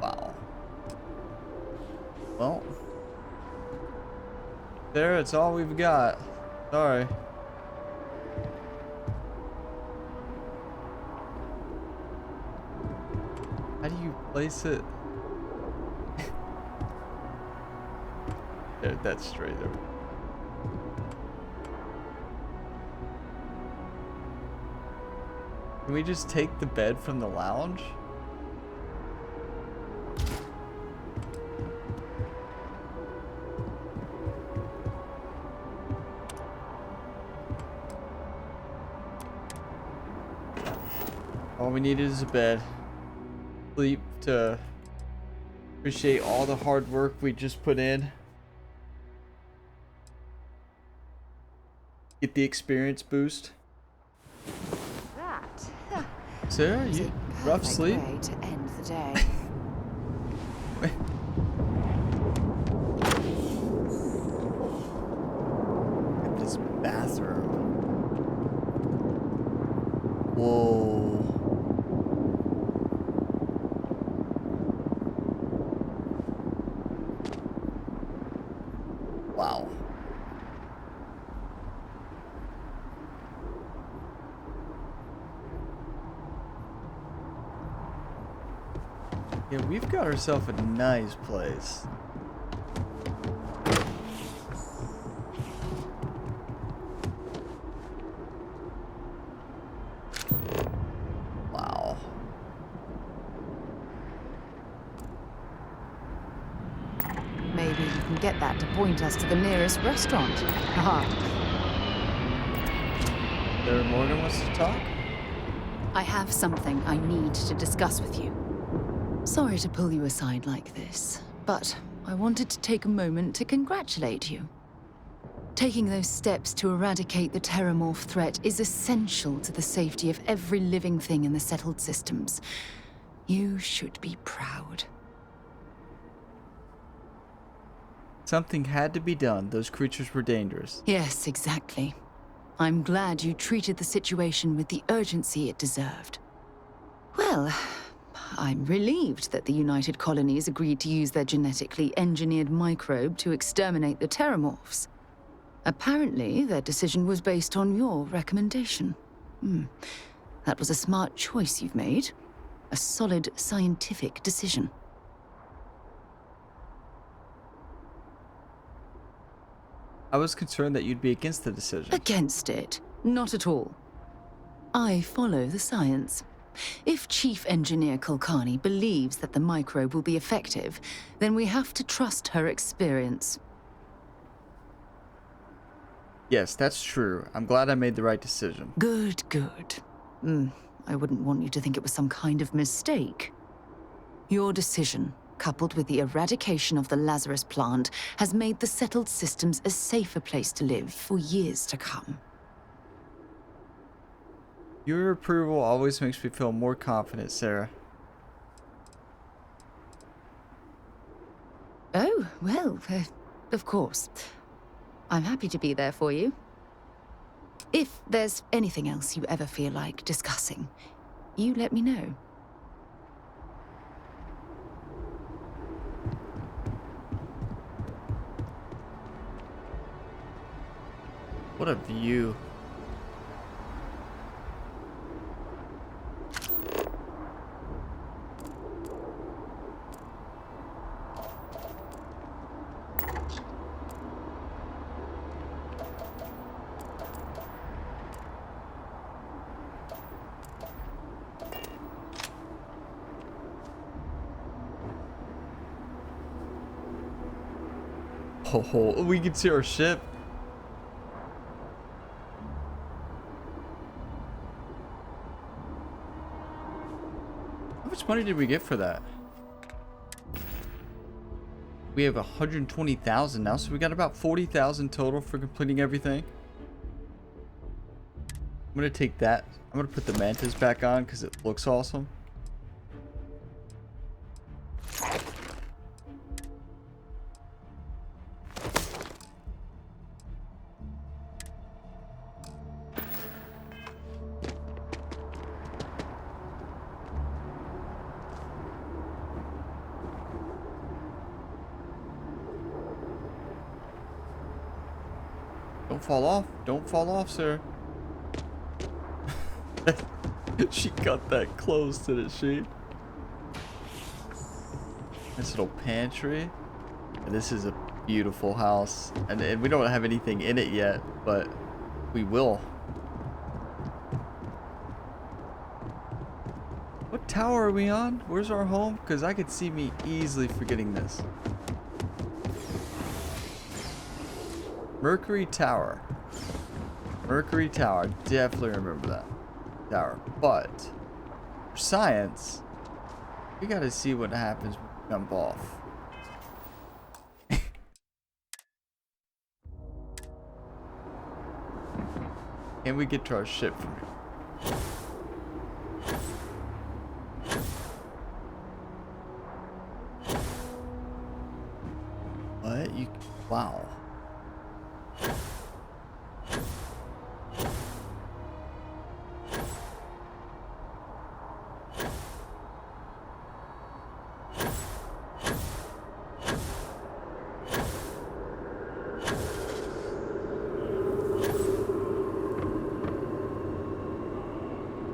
Wow. Well, there, it's all we've got. Sorry. How do you place it? There, that's straight there. Can we just take the bed from the lounge? All we needed is a bed. Sleep to appreciate all the hard work we just put in. Get the experience boost. That Sarah, was you a rough perfect sleep? way to end the day. Look at this bathroom. Whoa. Wow. Yeah, we've got ourselves a nice place. Wow. Maybe you can get that to point us to the nearest restaurant. Haha. Sarah Morgan wants to talk? I have something I need to discuss with you. Sorry to pull you aside like this, but I wanted to take a moment to congratulate you. Taking those steps to eradicate the terramorph threat is essential to the safety of every living thing in the settled systems. You should be proud. Something had to be done. Those creatures were dangerous. Yes, exactly. I'm glad you treated the situation with the urgency it deserved. Well, I'm relieved that the United Colonies agreed to use their genetically engineered microbe to exterminate the terramorphs. Apparently, their decision was based on your recommendation. That was a smart choice you've made. A solid scientific decision. I was concerned that you'd be against the decision. Against it? Not at all. I follow the science. If Chief Engineer Kulkarni believes that the microbe will be effective, then we have to trust her experience. Yes, that's true. I'm glad I made the right decision. Good, good. I wouldn't want you to think it was some kind of mistake. Your decision, coupled with the eradication of the Lazarus plant, has made the settled systems a safer place to live for years to come. Your approval always makes me feel more confident, Sarah. Oh, well, of course. I'm happy to be there for you. If there's anything else you ever feel like discussing, you let me know. What a view. Oh, we can see our ship. How much money did we get for that? We have 120,000 now, so we got about 40,000 total for completing everything. I'm gonna take that. I'm gonna put the mantis back on because it looks awesome. Don't Don't fall off. Don't fall off, sir. She got that close, didn't she? Nice little pantry. And this is a beautiful house. And we don't have anything in it yet, but we will. What tower are we on? Where's our home? Because I could see me easily forgetting this. Mercury Tower. Mercury Tower. Definitely remember that tower. But for science, we gotta see what happens when we jump off. Can we get to our ship from here? What? You... Wow.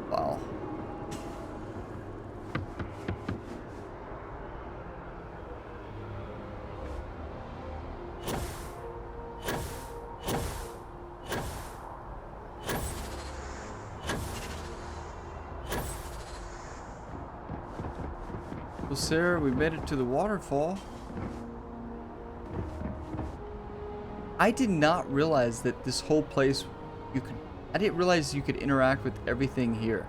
Wow. Well, Sarah, we made it to the waterfall. I did not realize that this whole place you could... I didn't realize you could interact with everything here.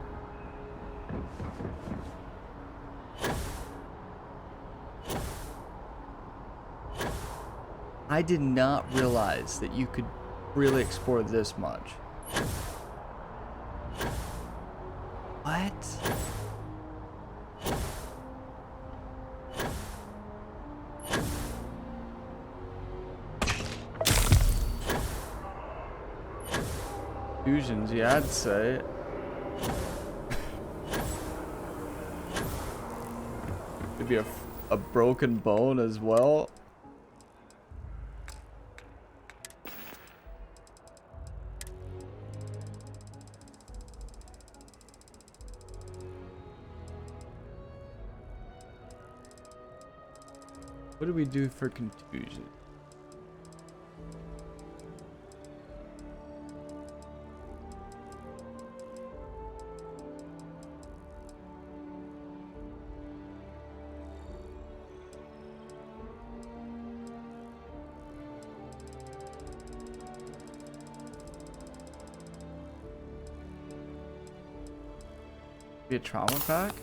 I did not realize that you could really explore this much. What? Fusions, yeah, I'd say. Maybe a broken bone as well. What do we do for contusion? Be a trauma pack?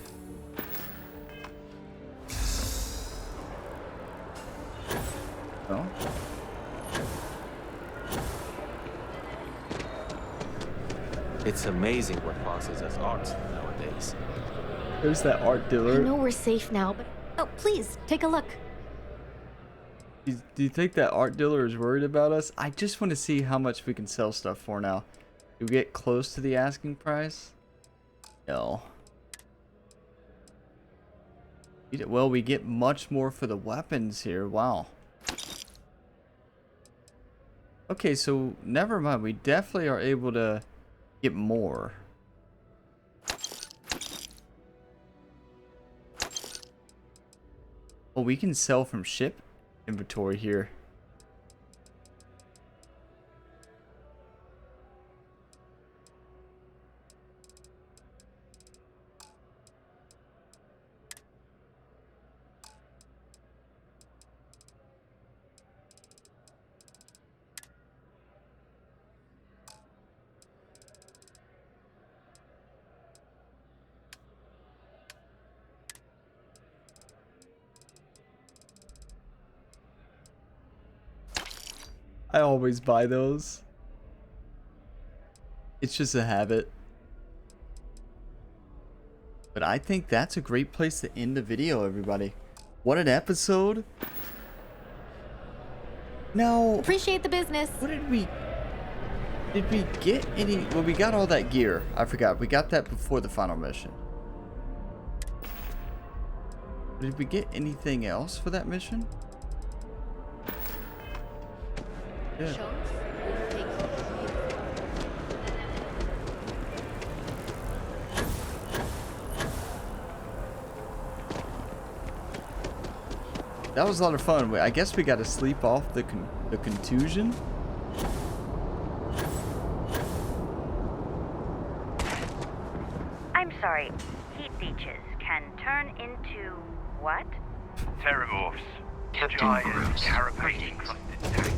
No? It's amazing what passes as art nowadays. There's that art dealer. I know we're safe now, but... Oh, please, take a look. Do you think that art dealer is worried about us? I just want to see how much we can sell stuff for now. Do we get close to the asking price? No. Well, we get much more for the weapons here. Wow. Okay, so never mind. We definitely are able to get more. Well, we can sell from ship inventory here. I always buy those. It's just a habit. But I think that's a great place to end the video, everybody. What an episode. Now, appreciate the business. What did we get any? Well, we got all that gear. I forgot. We got that before the final mission. Did we get anything else for that mission? Yeah. That was a lot of fun. I guess we got to sleep off the contusion. I'm sorry. Heat leeches can turn into what? Terramorphs. Giant carapace-encrusted tanks.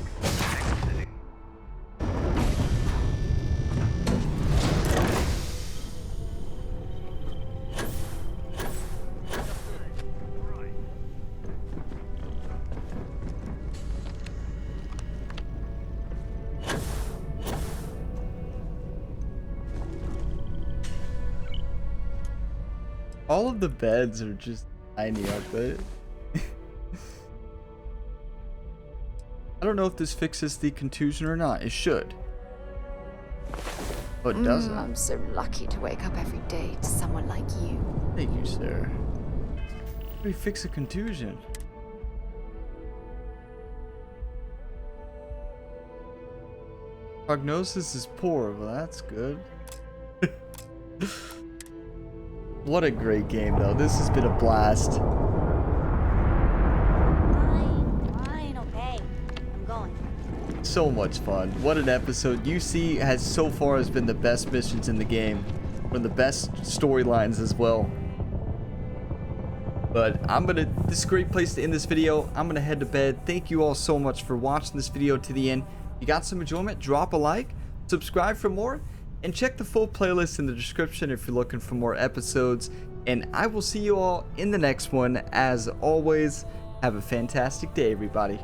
All of the beds are just tiny up there. I don't know if this fixes the contusion or not. It should. But it doesn't. I'm so lucky to wake up every day to someone like you. Thank you, sir. How do we fix a contusion? Prognosis is poor. Well, that's good. What a great game, though. This has been a blast. Fine, okay. I'm going. So much fun. What an episode. UC has so far has been the best missions in the game. One of the best storylines as well. But this is a great place to end this video. I'm gonna head to bed. Thank you all so much for watching this video to the end. If you got some enjoyment, drop a like, subscribe for more, and check the full playlist in the description if you're looking for more episodes. And I will see you all in the next one. As always, have a fantastic day, everybody.